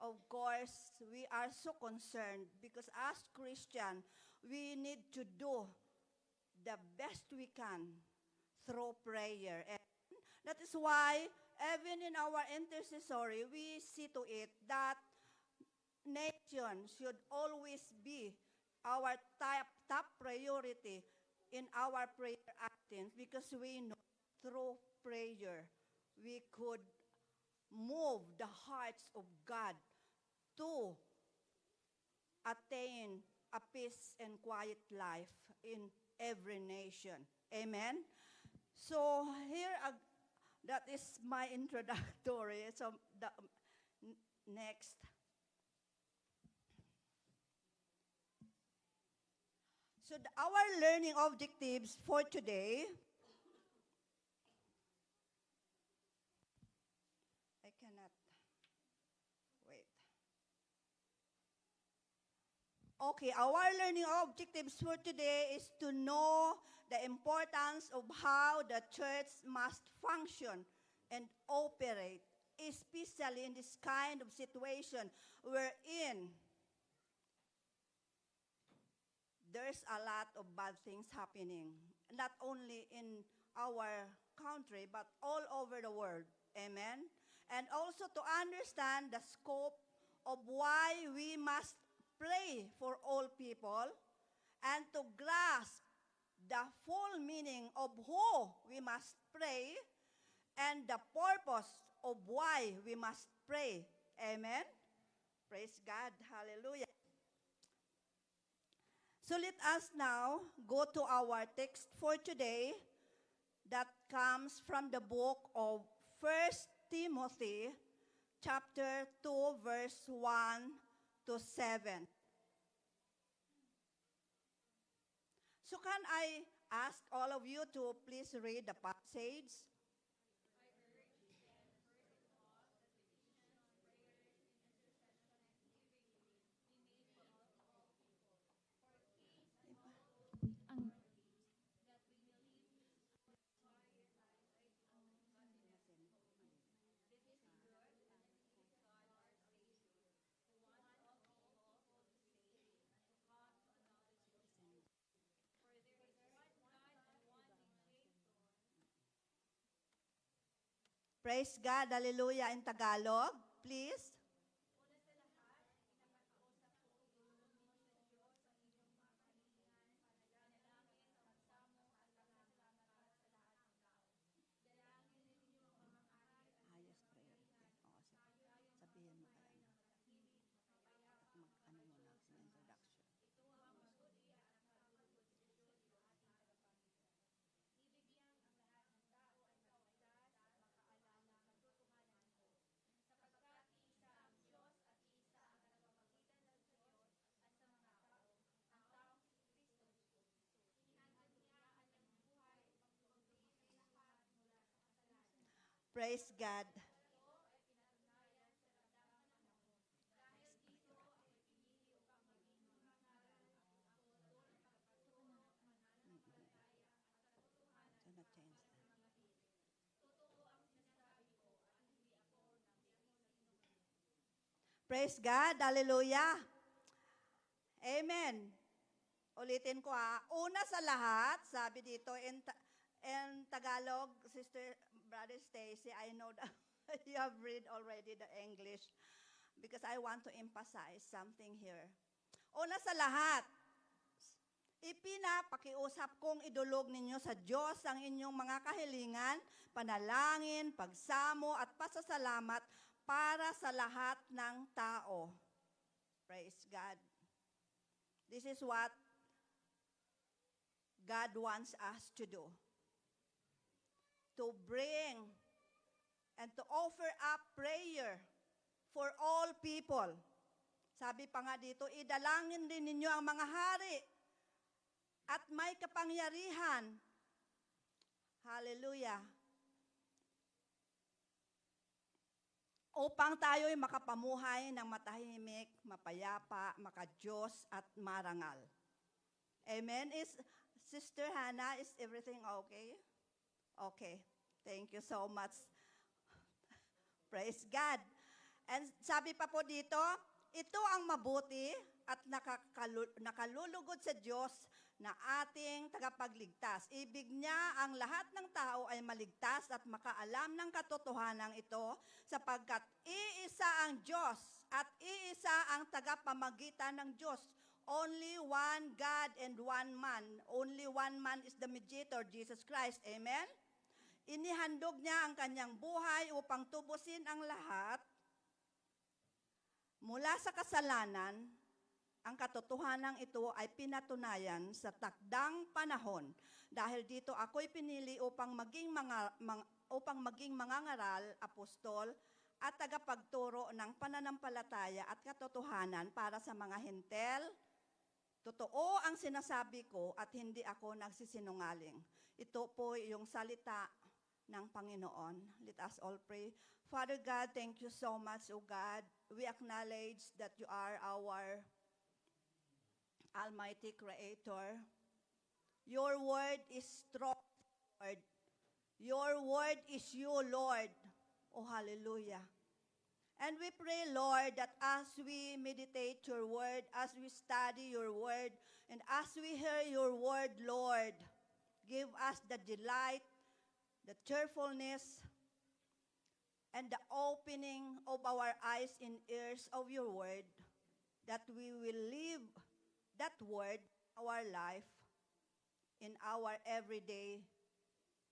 Of course, we are so concerned because as Christian, we need to do the best we can through prayer. And that is why, even in our intercessory, we see to it that nation should always be our top priority in our prayer actions, because we know through prayer we could move the hearts of God to attain a peace and quiet life in every nation. Amen? So here, that is my introductory. So the next. So our learning objectives for today, I cannot, wait. Okay, our learning objectives for today is to know the importance of how the church must function and operate, especially in this kind of situation wherein there's a lot of bad things happening, not only in our country, but all over the world. Amen? And also to understand the scope of why we must pray for all people, and to grasp the full meaning of who we must pray, and the purpose of why we must pray. Amen? Praise God. Hallelujah. So let us now go to our text for today that comes from the book of 1 Timothy chapter 2 verse 1 to 7. So can I ask all of you to please read the passage? Ang Praise God, hallelujah, in Tagalog, please. Highest prayer. Sabihin mo kaya. Mag-ano muna, introduction. Praise God. So na-change na. Praise God, hallelujah. Amen. Ulitin ko ha. Una sa lahat, sabi dito, in Tagalog, Sister Brother Stacy, I know that you have read already the English because I want to emphasize something here. Una sa lahat, ipinapakiusap kong idulog ninyo sa Diyos ang inyong mga kahilingan, panalangin, pagsamo at pasasalamat para sa lahat ng tao. Praise God. This is what God wants us to do. To bring and to offer up prayer for all people. Sabi pa nga dito, idalangin din ninyo ang mga hari at may kapangyarihan. Hallelujah. Upang tayo'y makapamuhay ng matahimik, mapayapa, makadiyos at marangal. Amen. Sister Hannah, is everything okay? Okay. Thank you so much. Praise God. And sabi pa po dito, ito ang mabuti at nakalulugod sa Diyos na ating tagapagligtas. Ibig niya ang lahat ng tao ay maligtas at makaalam ng katotohanan ito sapagkat iisa ang Diyos at iisa ang tagapamagitan ng Diyos. Only one God and one man. Only one man is the mediator, Jesus Christ. Amen? Inihandog niya ang kanyang buhay upang tubusin ang lahat mula sa kasalanan. Ang katotohanan ito ay pinatunayan sa takdang panahon. Dahil dito ako'y pinili upang maging mangangaral, apostol, at tagapagturo ng pananampalataya at katotohanan para sa mga hintel. Totoo ang sinasabi ko at hindi ako nagsisinungaling. Ito po yung salita ng Panginoon. Let us all pray. Father God, thank you so much, O God. We acknowledge that you are our Almighty Creator. Your word is strong, Lord. Your word is you, Lord. Oh, hallelujah. And we pray, Lord, that as we meditate your word, as we study your word, and as we hear your word, Lord, give us the delight, the cheerfulness, and the opening of our eyes and ears of your word, that we will live that word, our life, in our everyday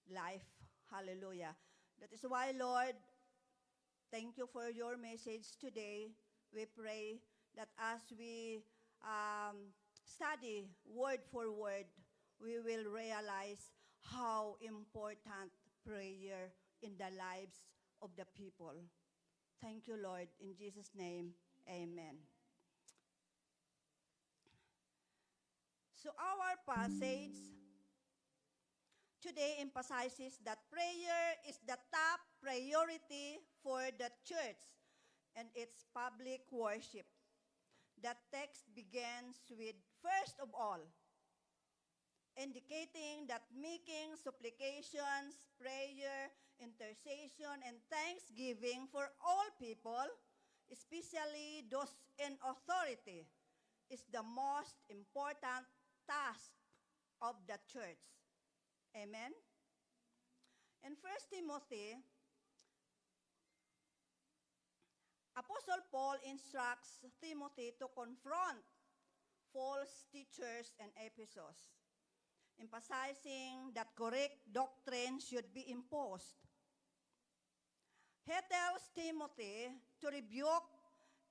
life. Hallelujah. That is why, Lord, thank you for your message today. We pray that as we study word for word, we will realize how important prayer in the lives of the people. Thank you, Lord. In Jesus' name, amen. So our passage today emphasizes that prayer is the top priority for the church and its public worship. The text begins with, first of all, indicating that making supplications, prayer, intercession, and thanksgiving for all people, especially those in authority, is the most important task of the church. Amen? In 1 Timothy, Apostle Paul instructs Timothy to confront false teachers in Ephesus, emphasizing that correct doctrine should be imposed. He tells Timothy to rebuke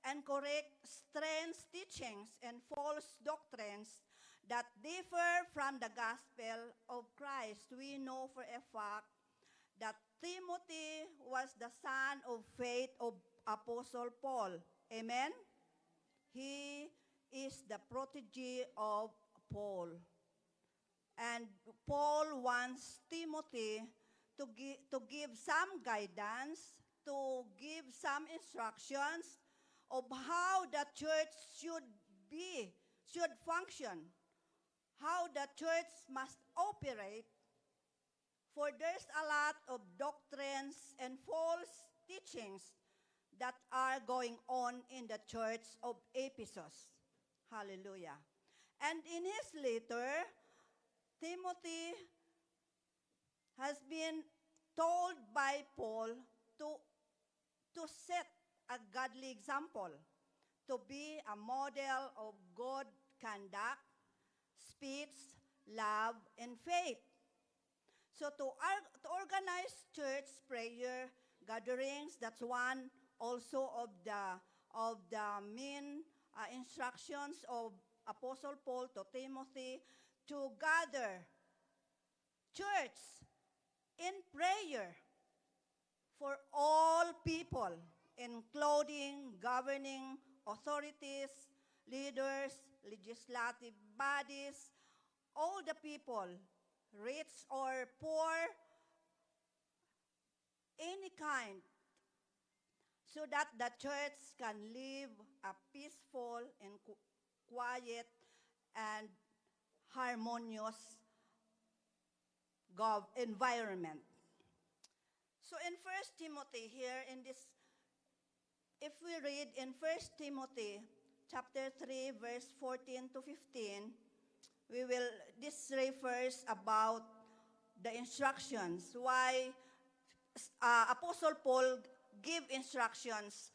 and correct strange teachings and false doctrines that differ from the gospel of Christ. We know for a fact that Timothy was the son of faith of Apostle Paul. Amen? He is the protege of Paul. And Paul wants Timothy to give some guidance, to give some instructions of how the church should function, how the church must operate, for there's a lot of doctrines and false teachings that are going on in the church of Ephesus. Hallelujah. And in his letter, Timothy has been told by Paul to set a godly example, to be a model of good conduct, speech, love, and faith. So to organize church prayer gatherings, that's one also of the main instructions of Apostle Paul to Timothy, to gather church in prayer for all people, including governing authorities, leaders, legislative bodies, all the people, rich or poor, any kind, so that the church can live a peaceful and quiet and harmonious environment. So in 1 Timothy here in this, if we read in 1 Timothy chapter 3 verse 14 to 15, this refers about the instructions, why Apostle Paul give instructions,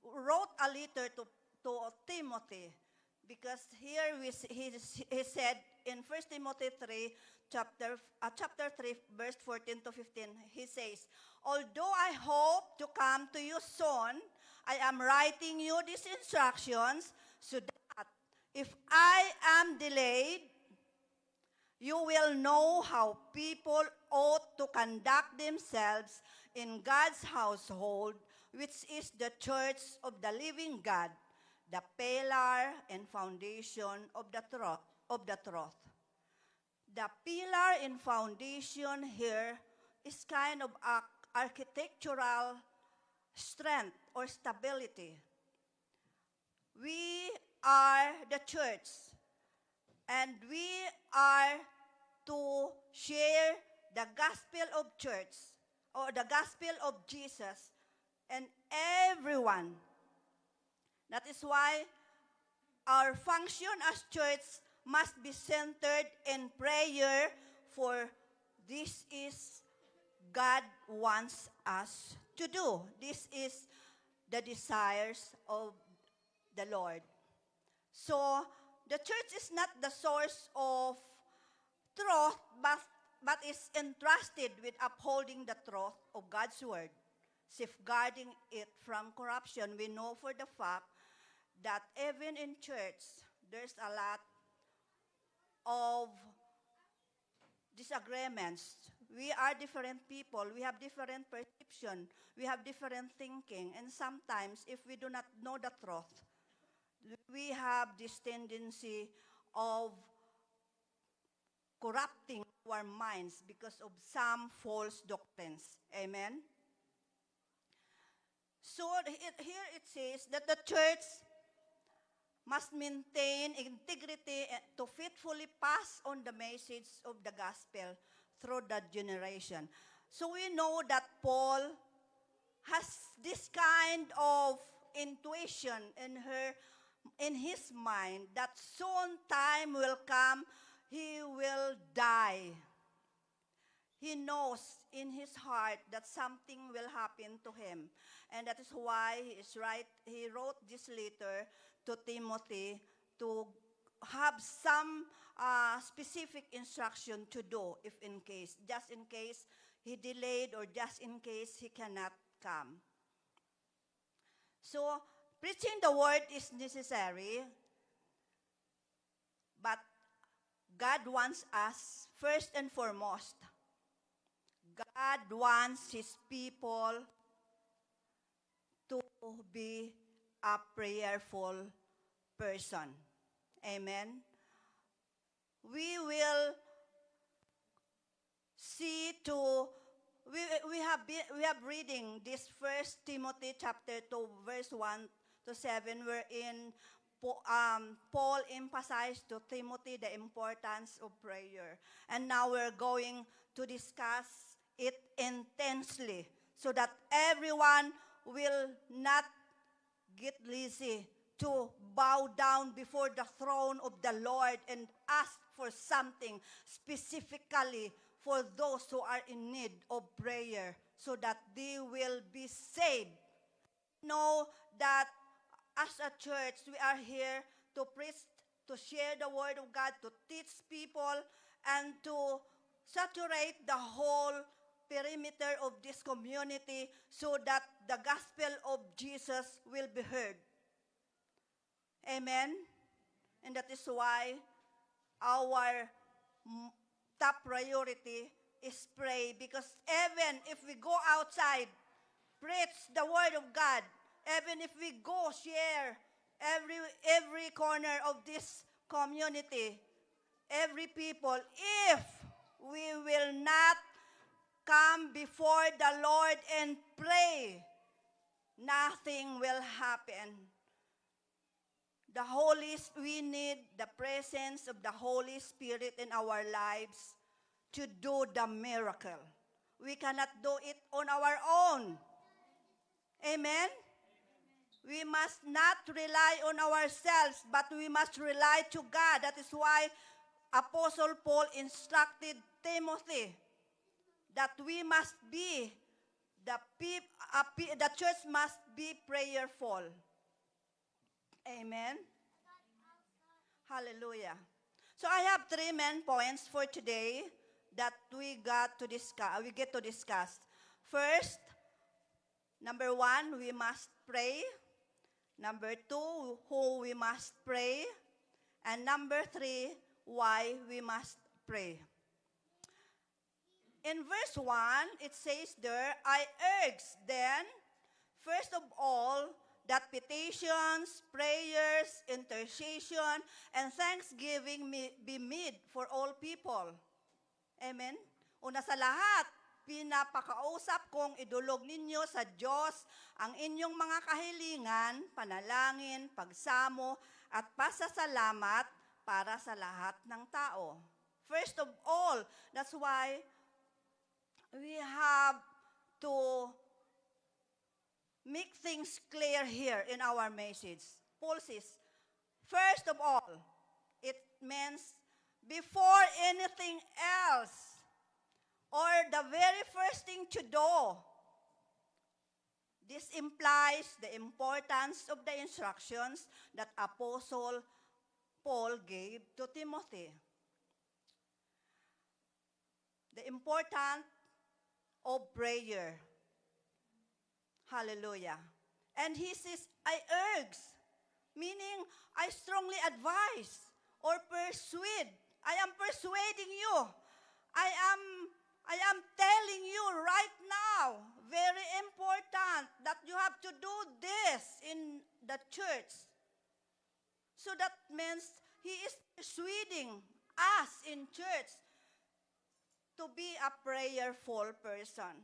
wrote a letter to Timothy, because here he said in 1 Timothy 3, chapter 3, verse 14 to 15, he says, although I hope to come to you soon, I am writing you these instructions so that if I am delayed, you will know how people ought to conduct themselves in God's household, which is the church of the living God, the pillar and foundation of the truth. The pillar and foundation here is kind of architectural strength or stability. We are the church, and we are to share the gospel of church or the gospel of Jesus and everyone. That is why our function as church must be centered in prayer, for this is God wants us to do. This is the desires of the Lord. So, the church is not the source of truth, but is entrusted with upholding the truth of God's word, safeguarding it from corruption. We know for the fact that even in church, there's a lot of disagreements. We are different people. We have different perception. We have different thinking. And sometimes, if we do not know the truth, we have this tendency of corrupting our minds because of some false doctrines. Amen? So here it says that the church must maintain integrity to faithfully pass on the message of the gospel through that generation. So we know that Paul has this kind of intuition in his mind that soon time will come, he will die. He knows in his heart that something will happen to him. And that is why he wrote this letter to Timothy to have some specific instruction to do just in case he delayed or just in case he cannot come. So, preaching the word is necessary, but God wants us, first and foremost, God wants His people to be a prayerful person. Amen? We will see we have reading this 1 Timothy chapter 2 verse 1 to 7, wherein Paul emphasized to Timothy the importance of prayer. And now we're going to discuss it intensely so that everyone will not get lazy to bow down before the throne of the Lord and ask for something specifically for those who are in need of prayer so that they will be saved. Know that as a church, we are here to preach, to share the word of God, to teach people, and to saturate the whole perimeter of this community so that the gospel of Jesus will be heard. Amen? And that is why our top priority is pray, because even if we go outside, preach the word of God, even if we go share every corner of this community, every people, if we will not come before the Lord and pray, nothing will happen. We need the presence of the Holy Spirit in our lives to do the miracle. We cannot do it on our own. Amen? We must not rely on ourselves, but we must rely to God. That is why Apostle Paul instructed Timothy that we must be, the church must be prayerful. Amen? Hallelujah. So I have 3 main points for today that we get to discuss. First, number 1, we must pray. Number 2, who we must pray. And number 3, why we must pray. In verse 1, it says there, I urge then, first of all, that petitions, prayers, intercession, and thanksgiving be made for all people. Amen? Una sa lahat, pinapakausap kong idulog ninyo sa Diyos ang inyong mga kahilingan, panalangin, pagsamo, at pasasalamat para sa lahat ng tao. First of all, that's why we have to make things clear here in our message. Paul says, first of all, it means before anything else, or the very first thing to do. This implies the importance of the instructions that Apostle Paul gave to Timothy. The importance of prayer. Hallelujah. And he says, I urge, meaning I strongly advise or persuade. I am persuading you. I am telling you right now, very important that you have to do this in the church. So that means he is persuading us in church to be a prayerful person.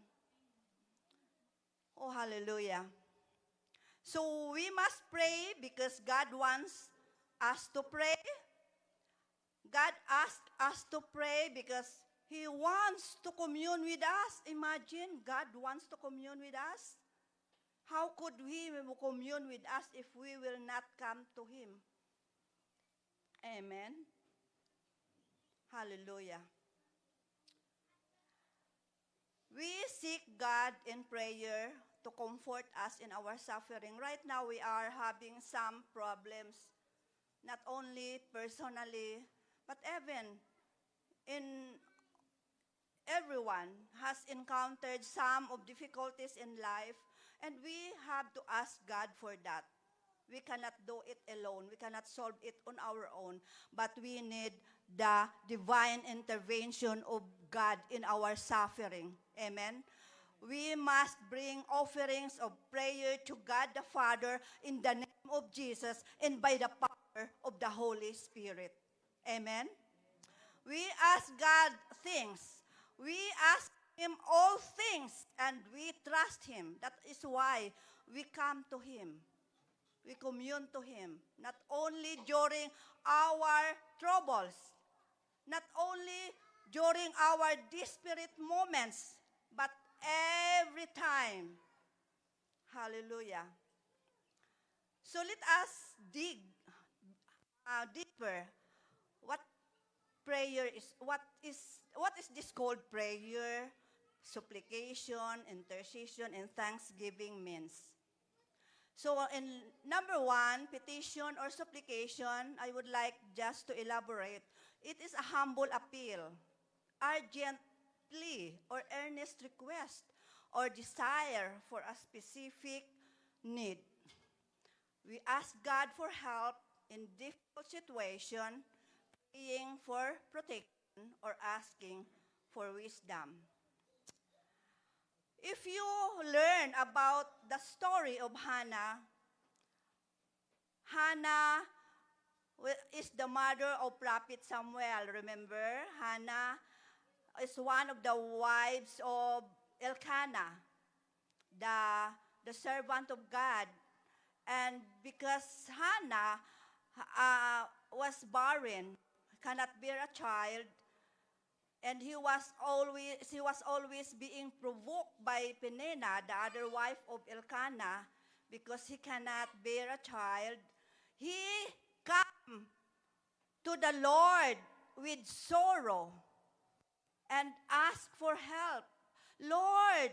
Oh, hallelujah. So we must pray because God wants us to pray. God asked us to pray because He wants to commune with us. Imagine, God wants to commune with us. How could He commune with us if we will not come to Him? Amen. Hallelujah. We seek God in prayer to comfort us in our suffering. Right now, we are having some problems, not only personally, but even in everyone has encountered some of difficulties in life, and we have to ask God for that. We cannot do it alone. We cannot solve it on our own, but we need the divine intervention of God in our suffering. Amen. We must bring offerings of prayer to God the Father in the name of Jesus and by the power of the Holy Spirit. Amen. We ask God things. We ask Him all things, and we trust Him. That is why we come to Him. We commune to Him, not only during our troubles, not only during our desperate moments, but every time. Hallelujah. So let us dig deeper. prayer is what is this called prayer, supplication, intercession, and thanksgiving means. So in number one, petition or supplication, I would like just to elaborate. It is a humble appeal, urgent plea or earnest request or desire for a specific need. We ask God for help in difficult situation, praying for protection or asking for wisdom. If you learn about the story of Hannah, Hannah is the mother of prophet Samuel. Remember, Hannah is one of the wives of Elkanah, the servant of God. And because Hannah was barren, cannot bear a child, and she was always being provoked by Peninnah, the other wife of Elkanah, because he cannot bear a child. He come to the Lord with sorrow and ask for help. Lord,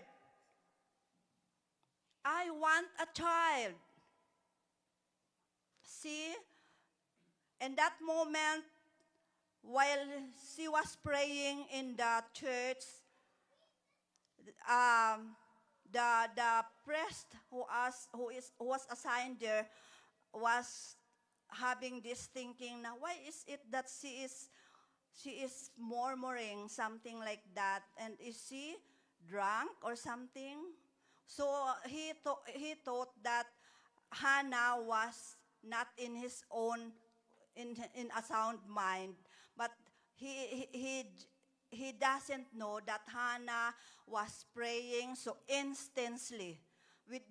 I want a child. See, in that moment, while she was praying in the church, the priest who was assigned there was having this thinking. Now, why is it that she is murmuring something like that, and is she drunk or something? So he thought that Hannah was not in his own in a sound mind, but he doesn't know that Hannah was praying so intensely with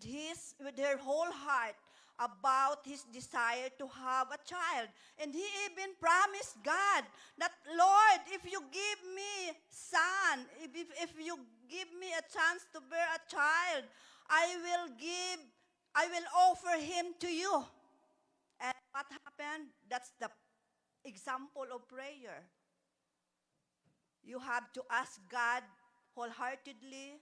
her whole heart about his desire to have a child. And he even promised God that, Lord, if you give me son, if you give me a chance to bear a child, I will offer him to you. And what happened? That's the example of prayer. You have to ask God wholeheartedly,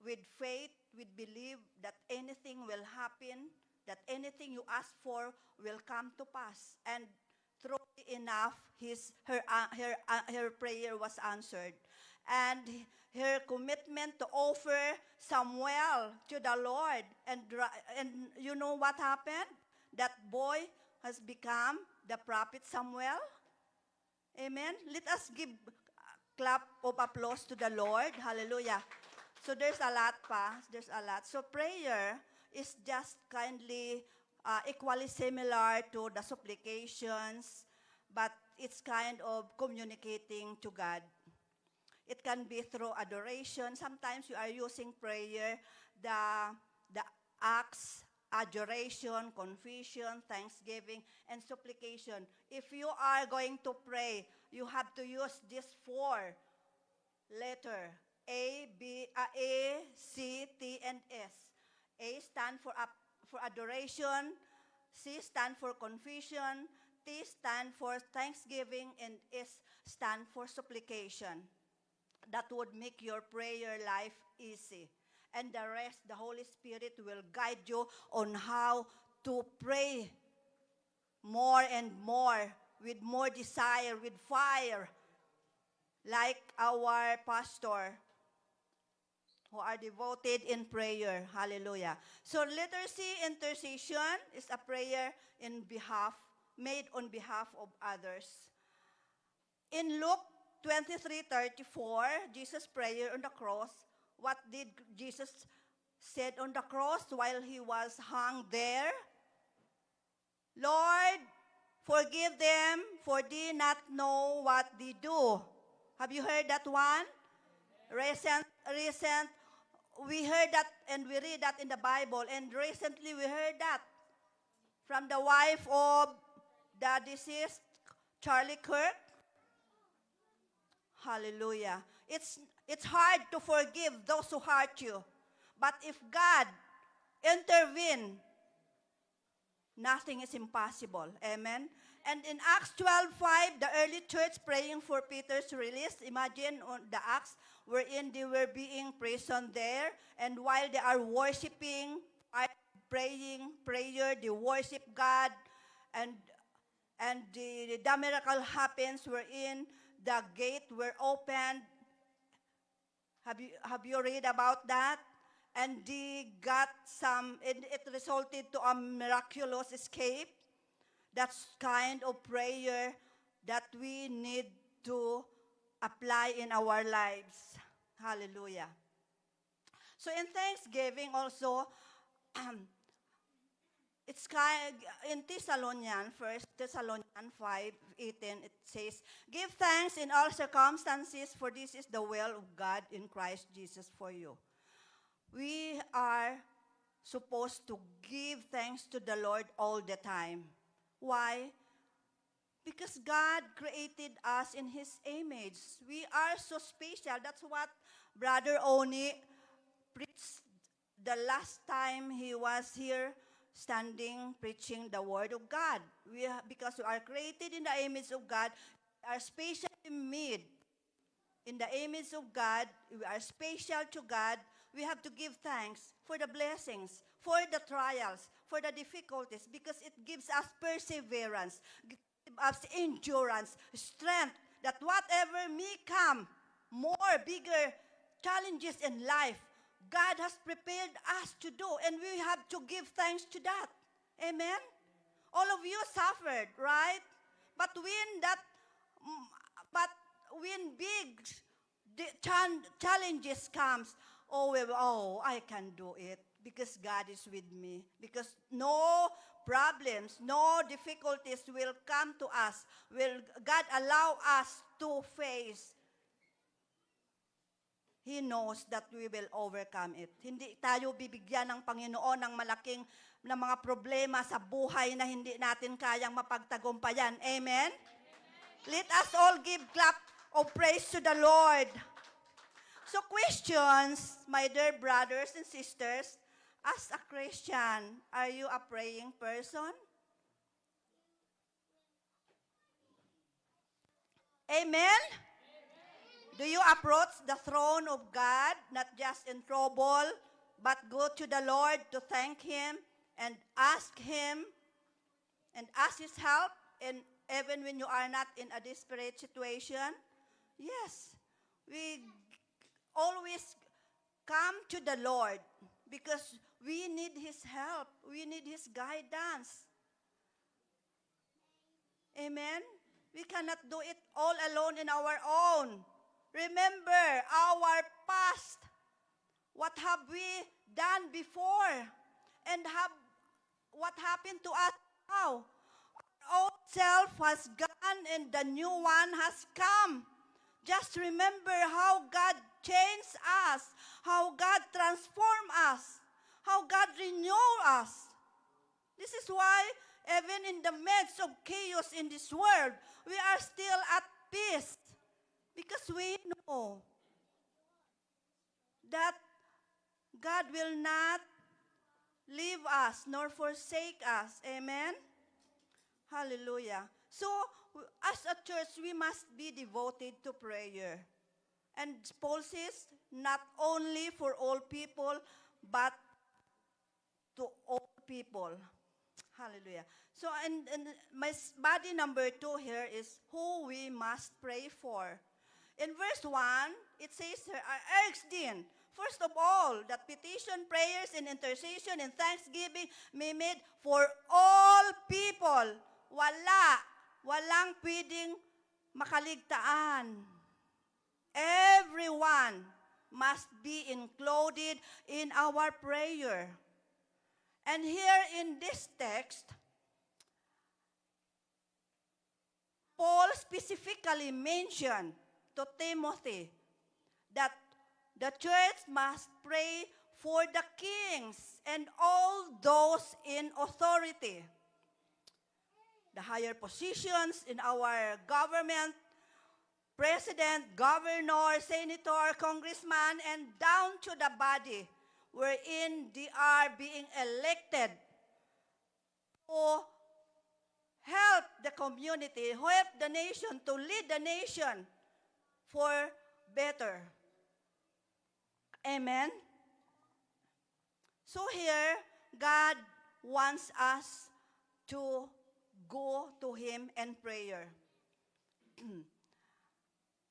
with faith, with belief that anything will happen, that anything you ask for will come to pass. And truly enough, her prayer was answered. And her commitment to offer Samuel to the Lord. And you know what happened? That boy has become the prophet Samuel. Amen. Let us give a clap of applause to the Lord. Hallelujah. So there's a lot pa. There's a lot. So prayer is just kindly equally similar to the supplications, but it's kind of communicating to God. It can be through adoration. Sometimes you are using prayer, the acts, adoration, confession, thanksgiving, and supplication. If you are going to pray, you have to use these four letters: A, C, T, and S. A stand for adoration, C stand for confession, T stand for thanksgiving, and S stand for supplication. That would make your prayer life easy. And the rest, the Holy Spirit will guide you on how to pray more and more, with more desire, with fire, like our pastor, who are devoted in prayer. Hallelujah. So letter C, intercession, is a prayer made on behalf of others. In Luke 23:34, Jesus' prayer on the cross, what did Jesus said on the cross while he was hung there? Lord, forgive them, for they not know what they do. Have you heard that one? Recent, we heard that and we read that in the Bible, and recently we heard that from the wife of the deceased Charlie Kirk. Hallelujah. It's hard to forgive those who hurt you. But if God intervene, nothing is impossible. Amen? And in Acts 12:5, the early church praying for Peter's release. Imagine on the Acts wherein they were being imprisoned there, and while they are worshiping, praying prayer, they worship God, and the miracle happens wherein the gate were opened. Have you read about that? And they got it resulted to a miraculous escape. That's kind of prayer that we need to apply in our lives. Hallelujah. So in Thanksgiving also, it's kind in Thessalonians, 1 Thessalonians 5:18, it says, "Give thanks in all circumstances, for this is the will of God in Christ Jesus for you." We are supposed to give thanks to the Lord all the time. Why? Because God created us in His image. We are so special. That's what Brother Oni preached the last time he was here standing preaching the Word of God. Because we are created in the image of God, we are specially made in the image of God. We are special to God. We have to give thanks for the blessings, for the trials, for the difficulties, because it gives us perseverance, gives us endurance, strength, that whatever may come, more, bigger challenges in life, God has prepared us to do, and we have to give thanks to that. Amen? All of you suffered, right? But when big challenges comes, I can do it because God is with me. Because no problems, no difficulties will come to us. Will God allow us to face? He knows that we will overcome it. Hindi tayo bibigyan ng Panginoon ng malaking na mga problema sa buhay na hindi natin kayang mapagtagumpayan. Amen? Let us all give clap of praise to the Lord. So questions, my dear brothers and sisters, as a Christian, are you a praying person? Amen? Do you approach the throne of God, not just in trouble, but go to the Lord to thank Him and ask Him and ask His help, and even when you are not in a desperate situation? Yes, we always come to the Lord because we need His help. We need His guidance. Amen? We cannot do it all alone in our own. Remember our past. What have we done before? And what happened to us now? Our old self has gone and the new one has come. Just remember how God changed us, how God transformed us, how God renewed us. This is why even in the midst of chaos in this world, we are still at peace. Because we know that God will not leave us nor forsake us. Amen? Hallelujah. So, as a church, we must be devoted to prayer. And Paul says, not only for all people, but to all people. Hallelujah. So, and my body number 2 here is who we must pray for. In verse 1, it says here, I urge then, first of all, that petition, prayers, and intercession and thanksgiving may made for all people. Walang pwedeng makaligtaan. Everyone must be included in our prayer. And here in this text, Paul specifically mentioned to Timothy that the church must pray for the kings and all those in authority. The higher positions in our government, president, governor, senator, congressman, and down to the body wherein they are being elected to help the community, help the nation, to lead the nation for better. Amen? So here, God wants us to go to Him in prayer.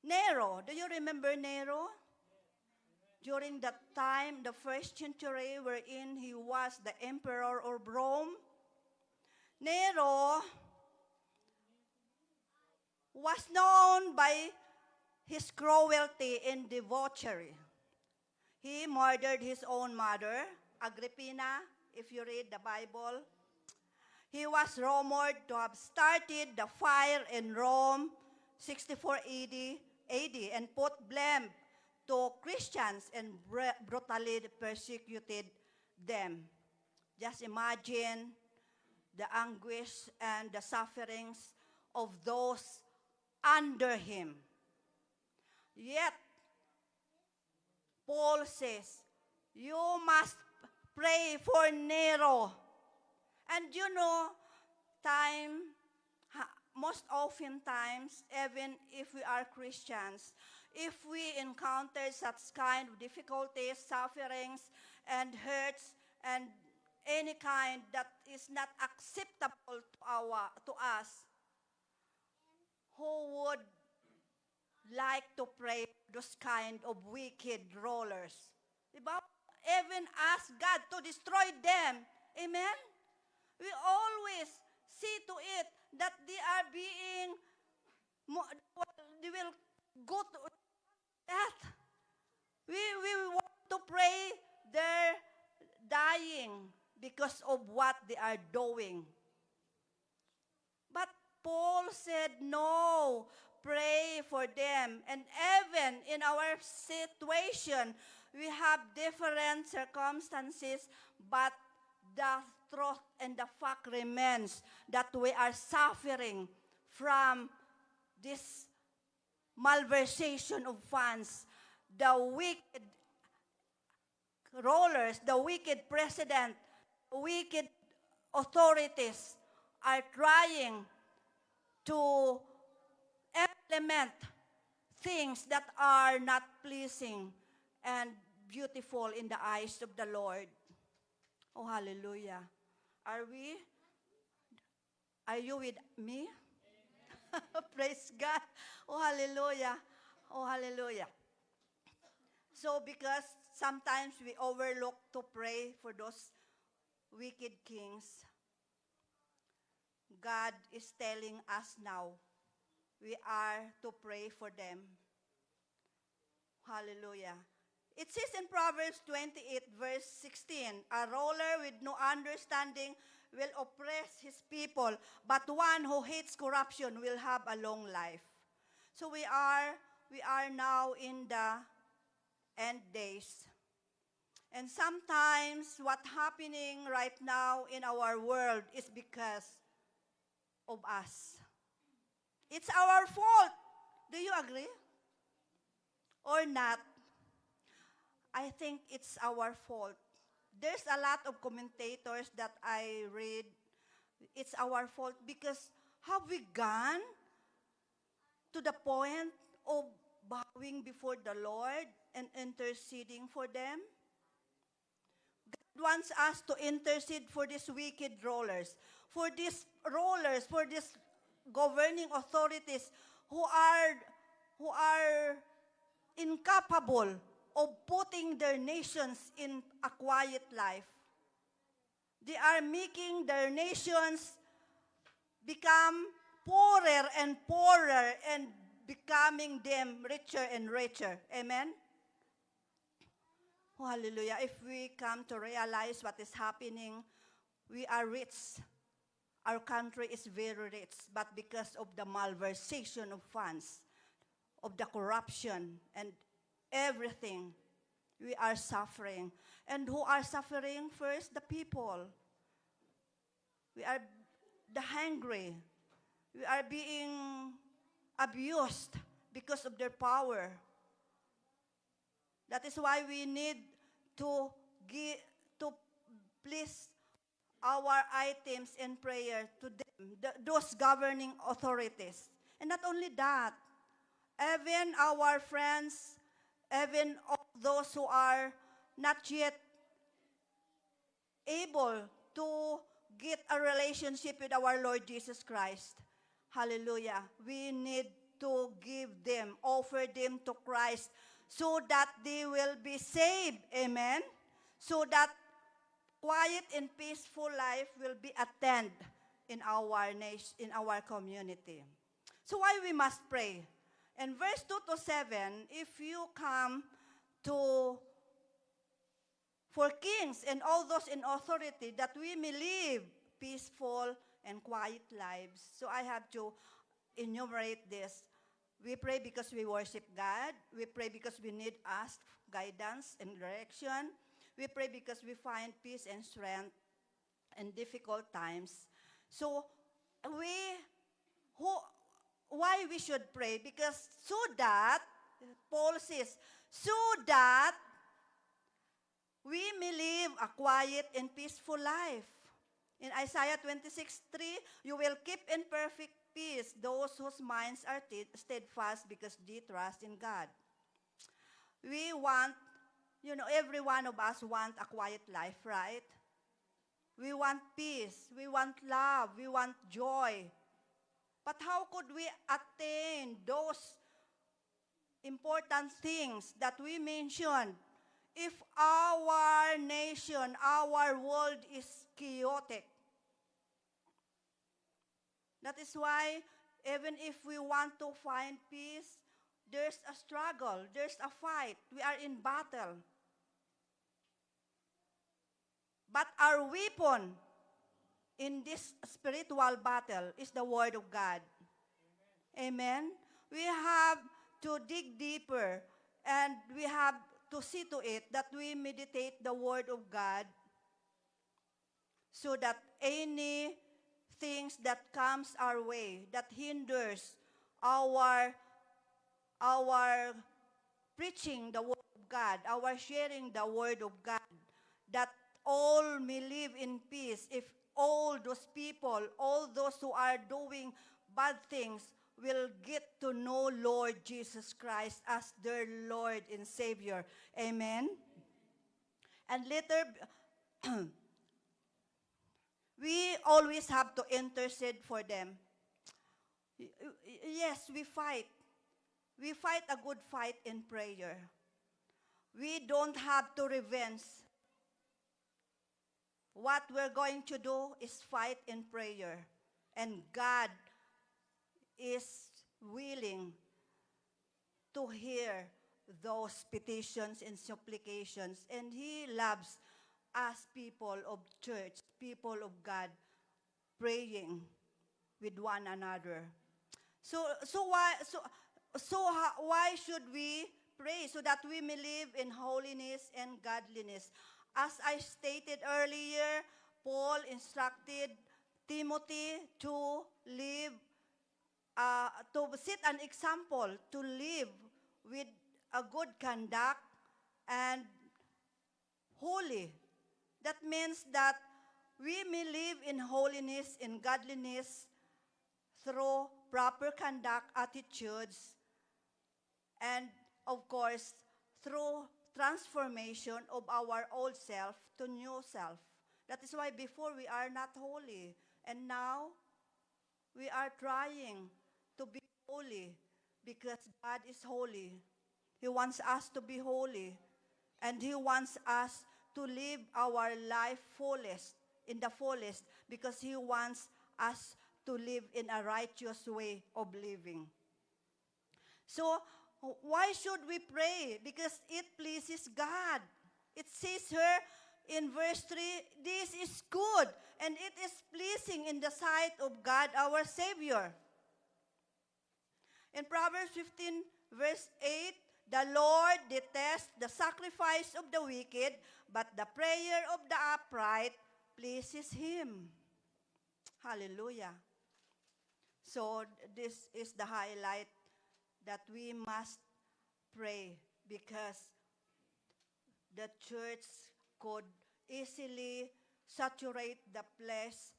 Nero, do you remember Nero? During that time, the first century wherein he was the emperor of Rome, Nero was known by his cruelty and debauchery. He murdered his own mother, Agrippina, if you read the Bible. He was rumored to have started the fire in Rome 64 AD and put blame to Christians and brutally persecuted them. Just imagine the anguish and the sufferings of those under him. Yet, Paul says, you must pray for Nero. And you know, most often times, even if we are Christians, if we encounter such kind of difficulties, sufferings, and hurts, and any kind that is not acceptable to us, who would like to pray those kind of wicked rulers? Diba? Even ask God to destroy them. Amen? We always see to it that they are being, they will go to death. We want to pray their dying because of what they are doing. But Paul said, no, pray for them. And even in our situation, we have different circumstances, but the truth and the fact remains that we are suffering from this malversation of funds. The wicked rulers, the wicked president, wicked authorities are trying to implement things that are not pleasing and beautiful in the eyes of the Lord. Oh, hallelujah. Are you with me? Praise God. Oh, hallelujah. Oh, hallelujah. So, because sometimes we overlook to pray for those wicked kings, God is telling us now, we are to pray for them. Hallelujah. It says in Proverbs 28, verse 16, a ruler with no understanding will oppress his people, but one who hates corruption will have a long life. So we are now in the end days. And sometimes what's happening right now in our world is because of us. It's our fault. Do you agree? Or not? I think it's our fault. There's a lot of commentators that I read. It's our fault because have we gone to the point of bowing before the Lord and interceding for them? God wants us to intercede for these wicked rulers, for these governing authorities who are incapable of putting their nations in a quiet life. They are making their nations become poorer and poorer and becoming them richer and richer. Amen? Oh, hallelujah. If we come to realize what is happening, we are rich. Our country is very rich, but because of the malversation of funds, of the corruption and everything, we are suffering. And who are suffering first? The people. We are the hungry. We are being abused because of their power. That is why we need to place our items in prayer to them those governing authorities. And not only that, even our friends, even all those who are not yet able to get a relationship with our Lord Jesus Christ. Hallelujah. We need to give them, offer them to Christ so that they will be saved. Amen. So that quiet and peaceful life will be attained in our nation, in our community. So why we must pray? In verse 2 to 7, if you come to for kings and all those in authority, that we may live peaceful and quiet lives. So I have to enumerate this. We pray because we worship God. We pray because we need ask guidance and direction. We pray because we find peace and strength in difficult times. So why we should pray? Because so that, Paul says, so that we may live a quiet and peaceful life. In Isaiah 26:3, you will keep in perfect peace those whose minds are steadfast because they trust in God. We want, every one of us want a quiet life, right? We want peace, we want love, we want joy. But how could we attain those important things that we mentioned if our nation, our world is chaotic? That is why even if we want to find peace, there's a struggle, there's a fight. We are in battle. But our weapon in this spiritual battle is the Word of God. Amen. We have to dig deeper and we have to see to it that we meditate the Word of God so that any things that comes our way that hinders our preaching the Word of God, our sharing the Word of God, that all may live in peace. If all those people, all those who are doing bad things will get to know Lord Jesus Christ as their Lord and Savior. Amen? And later, we always have to intercede for them. Yes, we fight. We fight a good fight in prayer. We don't have to revenge. What we're going to do is fight in prayer. And God is willing to hear those petitions and supplications. And He loves us, people of church, people of God, praying with one another. So why should we pray? So that we may live in holiness and godliness. As I stated earlier, Paul instructed Timothy to live, to set an example, to live with a good conduct and holy. That means that we may live in holiness and godliness through proper conduct, attitudes, and of course, through transformation of our old self to new self. That is why before we are not holy, and now we are trying to be holy because God is holy. He wants us to be holy, and He wants us to live our life in the fullest, because He wants us to live in a righteous way of living. So, why should we pray? Because it pleases God. It says here in verse 3, this is good and it is pleasing in the sight of God our Savior. In Proverbs 15 verse 8, the Lord detests the sacrifice of the wicked, but the prayer of the upright pleases Him. Hallelujah. So this is the highlight that we must pray, because the church could easily saturate the place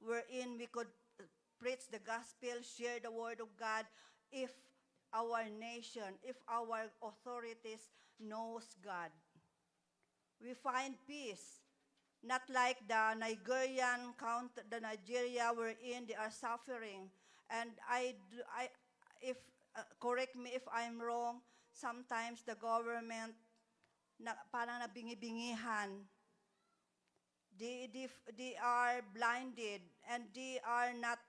wherein we could preach the gospel, share the word of God, if our nation, if our authorities knows God. We find peace, not like the Nigerian country, the Nigeria wherein they are suffering. And if correct me if I'm wrong, sometimes the government parang nabingi-bingihan. They are blinded and they are not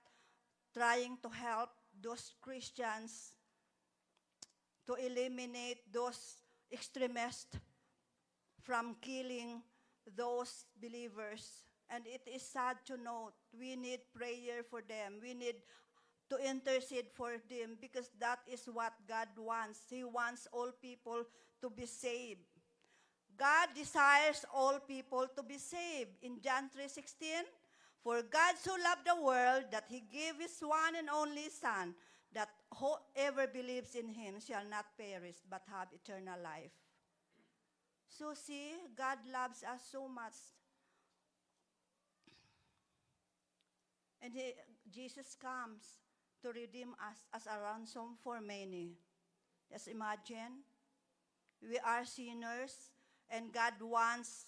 trying to help those Christians to eliminate those extremists from killing those believers. And it is sad to note, we need prayer for them. We need to intercede for them because that is what God wants. He wants all people to be saved. God desires all people to be saved. In John 3:16, for God so loved the world that he gave his one and only Son, that whoever believes in him shall not perish but have eternal life. So see, God loves us so much. And Jesus comes to redeem us as a ransom for many. Just imagine, we are sinners, and God wants,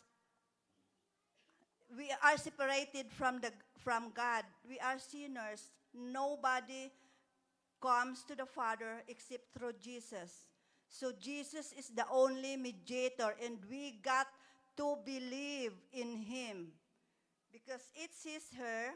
we are separated from God. We are sinners. Nobody comes to the Father except through Jesus. So Jesus is the only mediator, and we got to believe in him. Because it says here,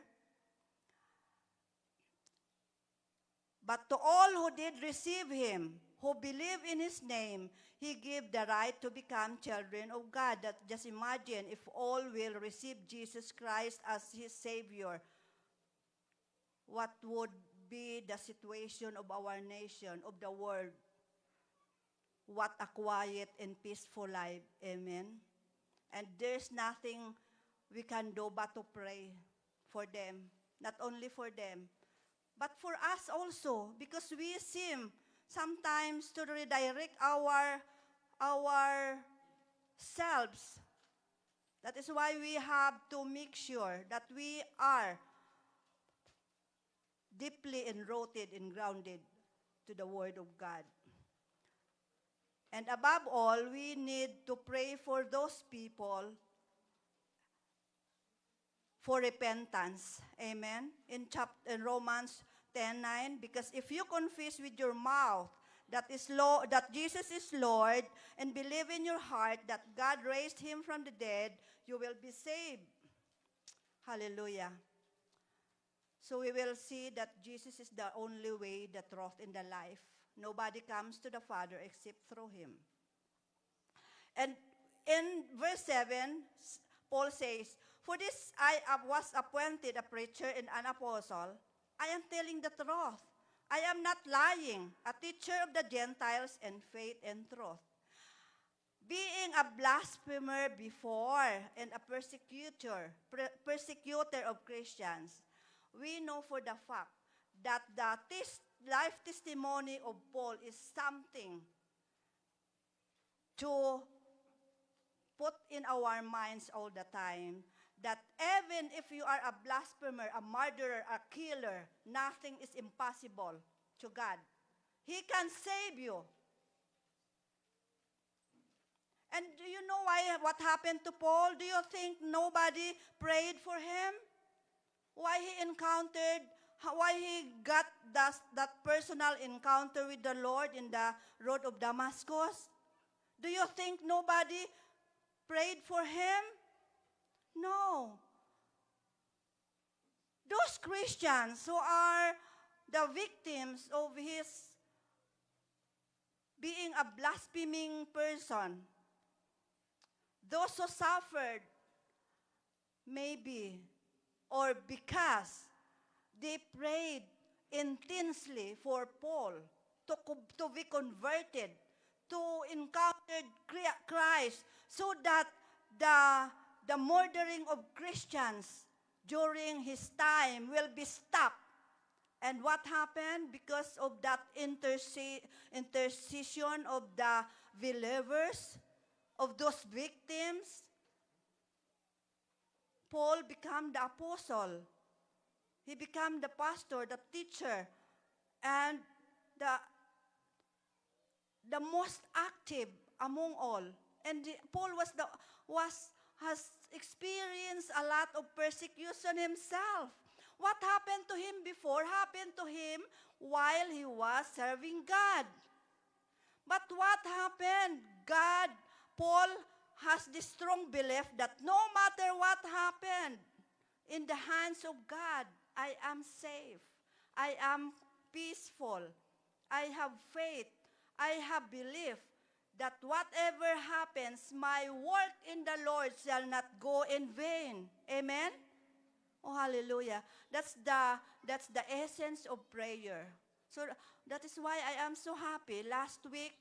but to all who did receive him, who believe in his name, he gave the right to become children of God. That just imagine if all will receive Jesus Christ as his Savior, what would be the situation of our nation, of the world? What a quiet and peaceful life. Amen. And there's nothing we can do but to pray for them. Not only for them, but for us also, because we seem sometimes to redirect our selves. That is why we have to make sure that we are deeply enrooted and grounded to the Word of God. And above all, we need to pray for those people for repentance. Amen. In Romans 10:9, because if you confess with your mouth that Jesus is Lord, and believe in your heart that God raised him from the dead, you will be saved. Hallelujah. So we will see that Jesus is the only way, the truth, and the life. Nobody comes to the Father except through him. And in verse 7, Paul says, for this I was appointed a preacher and an apostle. I am telling the truth. I am not lying, a teacher of the Gentiles in faith and truth. Being a blasphemer before and a persecutor of Christians, we know for the fact that the life testimony of Paul is something to put in our minds all the time, that even if you are a blasphemer, a murderer, a killer, nothing is impossible to God. He can save you. And do you know what happened to Paul? Do you think nobody prayed for him? Why he got that personal encounter with the Lord in the road of Damascus? Do you think nobody prayed for him? No. Those Christians who are the victims of his being a blaspheming person, those who suffered maybe or because they prayed intensely for Paul to be converted, to encounter Christ, so that the murdering of Christians during his time will be stopped. And what happened? Because of that intercession of the believers, of those victims, Paul became the apostle. He became the pastor, the teacher, and the most active among all. And Paul has experienced a lot of persecution himself. What happened to him before happened to him while he was serving God. But what happened? Paul has this strong belief that no matter what happened, in the hands of God, I am safe. I am peaceful. I have faith. I have belief that whatever happens, my work in the Lord shall not go in vain. Amen? Oh, hallelujah. That's the essence of prayer. So that is why I am so happy. Last week,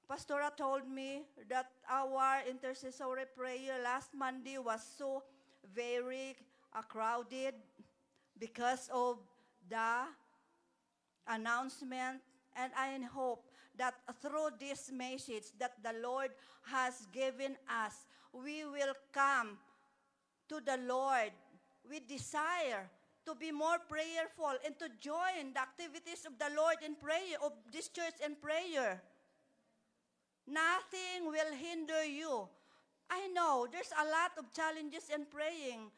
Pastora told me that our intercessory prayer last Monday was so very crowded because of the announcement. And I hope that through this message that the Lord has given us, we will come to the Lord with desire to be more prayerful and to join the activities of the Lord in prayer, of this church in prayer. Nothing will hinder you. I know there's a lot of challenges in praying.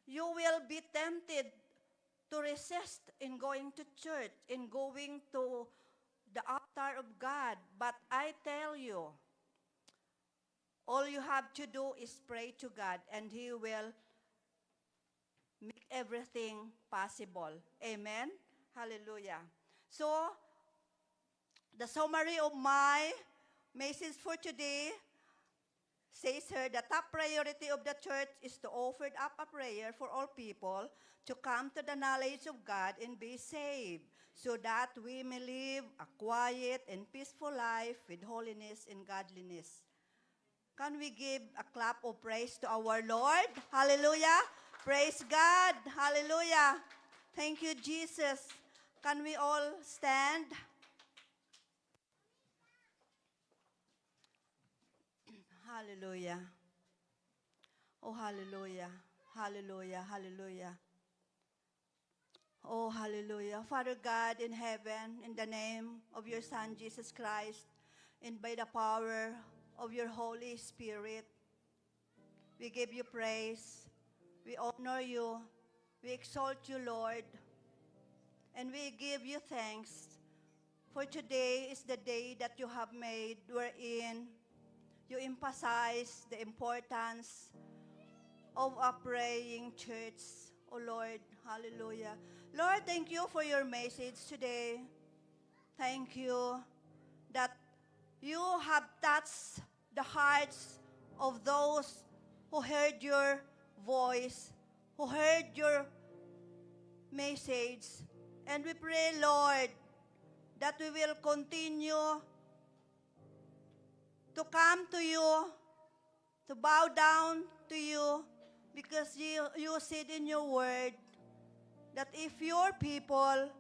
You will be tempted to resist in going to church, in going to the altar of God. But I tell you, all you have to do is pray to God, and He will make everything possible. Amen? Hallelujah. So, the summary of my message for today says here, the top priority of the church is to offer up a prayer for all people to come to the knowledge of God and be saved, so that we may live a quiet and peaceful life with holiness and godliness. Can we give a clap of praise to our Lord? Hallelujah. Praise God. Hallelujah. Thank you, Jesus. Can we all stand? Hallelujah. Oh, hallelujah. Hallelujah. Hallelujah. Oh, hallelujah. Father God in heaven, in the name of your Son, Jesus Christ, and by the power of your Holy Spirit, we give you praise. We honor you. We exalt you, Lord. And we give you thanks. For today is the day that you have made, wherein you emphasize the importance of a praying church. Oh Lord, hallelujah. Lord, thank you for your message today. Thank you that you have touched the hearts of those who heard your voice, who heard your message. And we pray, Lord, that we will continue to come to you, to bow down to you, because you said in your word that if your people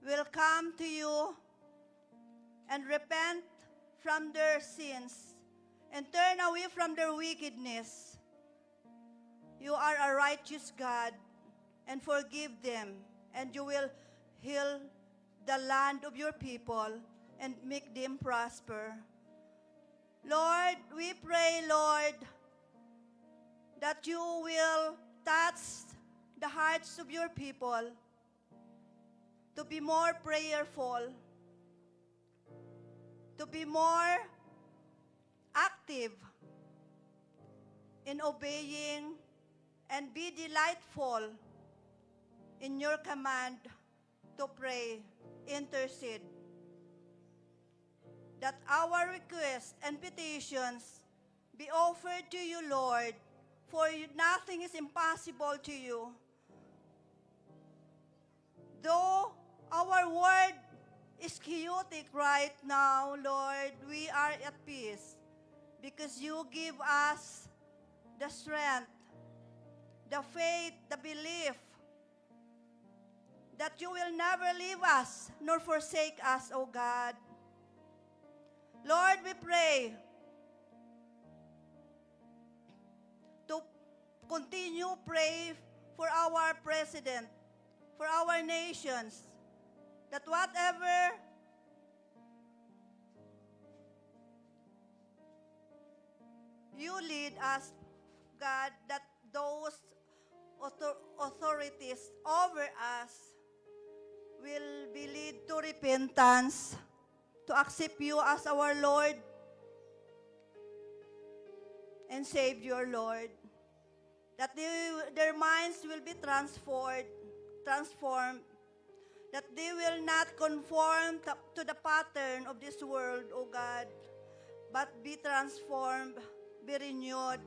will come to you and repent from their sins and turn away from their wickedness, you are a righteous God and forgive them, and you will heal the land of your people and make them prosper. Lord, we pray, Lord, that you will touch the hearts of your people to be more prayerful, to be more active in obeying, and be delightful in your command to pray, intercede, that our requests and petitions be offered to you, Lord, for nothing is impossible to you. Though our world is chaotic right now, Lord, we are at peace because you give us the strength, the faith, the belief that you will never leave us nor forsake us, O God. Lord, we pray to continue pray for our president, for our nations, that whatever you lead us, God, that those authorities over us will be lead to repentance, to accept you as our Lord and Savior, Lord. That their minds will be transformed, that they will not conform to the pattern of this world, O God, but be transformed, be renewed.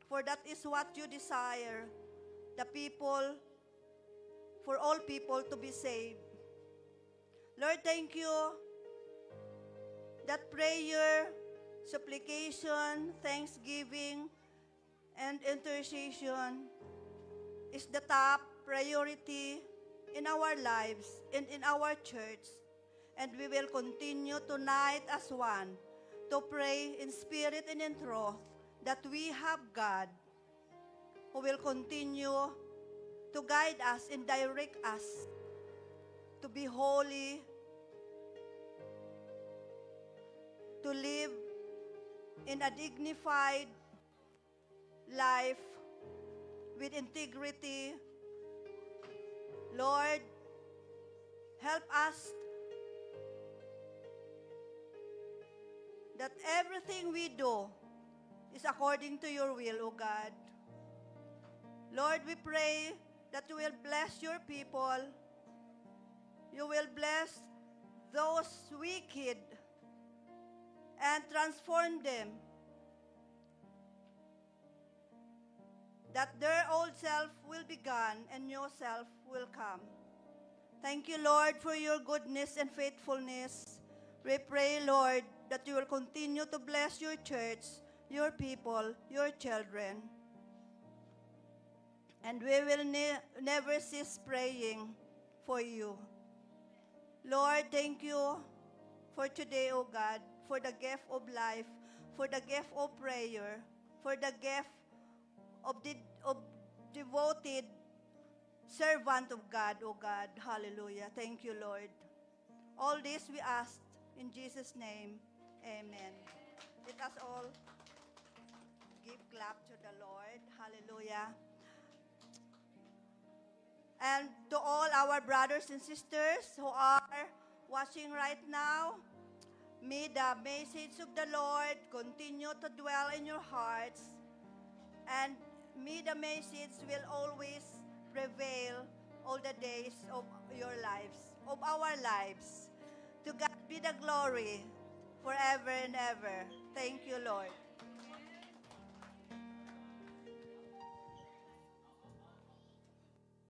For that is what you desire, the people, for all people to be saved. Lord, thank you that prayer, supplication, thanksgiving, and intercession is the top priority in our lives and in our church. And we will continue tonight as one to pray in spirit and in truth that we have God who will continue to guide us and direct us to be holy, to live in a dignified life with integrity. Lord, help us that everything we do is according to your will, O God. Lord, we pray that you will bless your people. You will bless those wicked and transform them, that their old self will be gone and new self will come. Thank you, Lord, for your goodness and faithfulness. We pray, Lord, that you will continue to bless your church, your people, your children. And we will never cease praying for you. Lord, thank you for today, O God, for the gift of life, for the gift of prayer, for the gift of devoted servant of God, O God. Hallelujah. Thank you, Lord. All this we ask in Jesus' name. Amen. Let us all give clap to the Lord. Hallelujah. And to all our brothers and sisters who are watching right now, may the message of the Lord continue to dwell in your hearts, and may the message will always prevail all the days of your lives, of our lives. To God be the glory forever and ever. Thank you, Lord.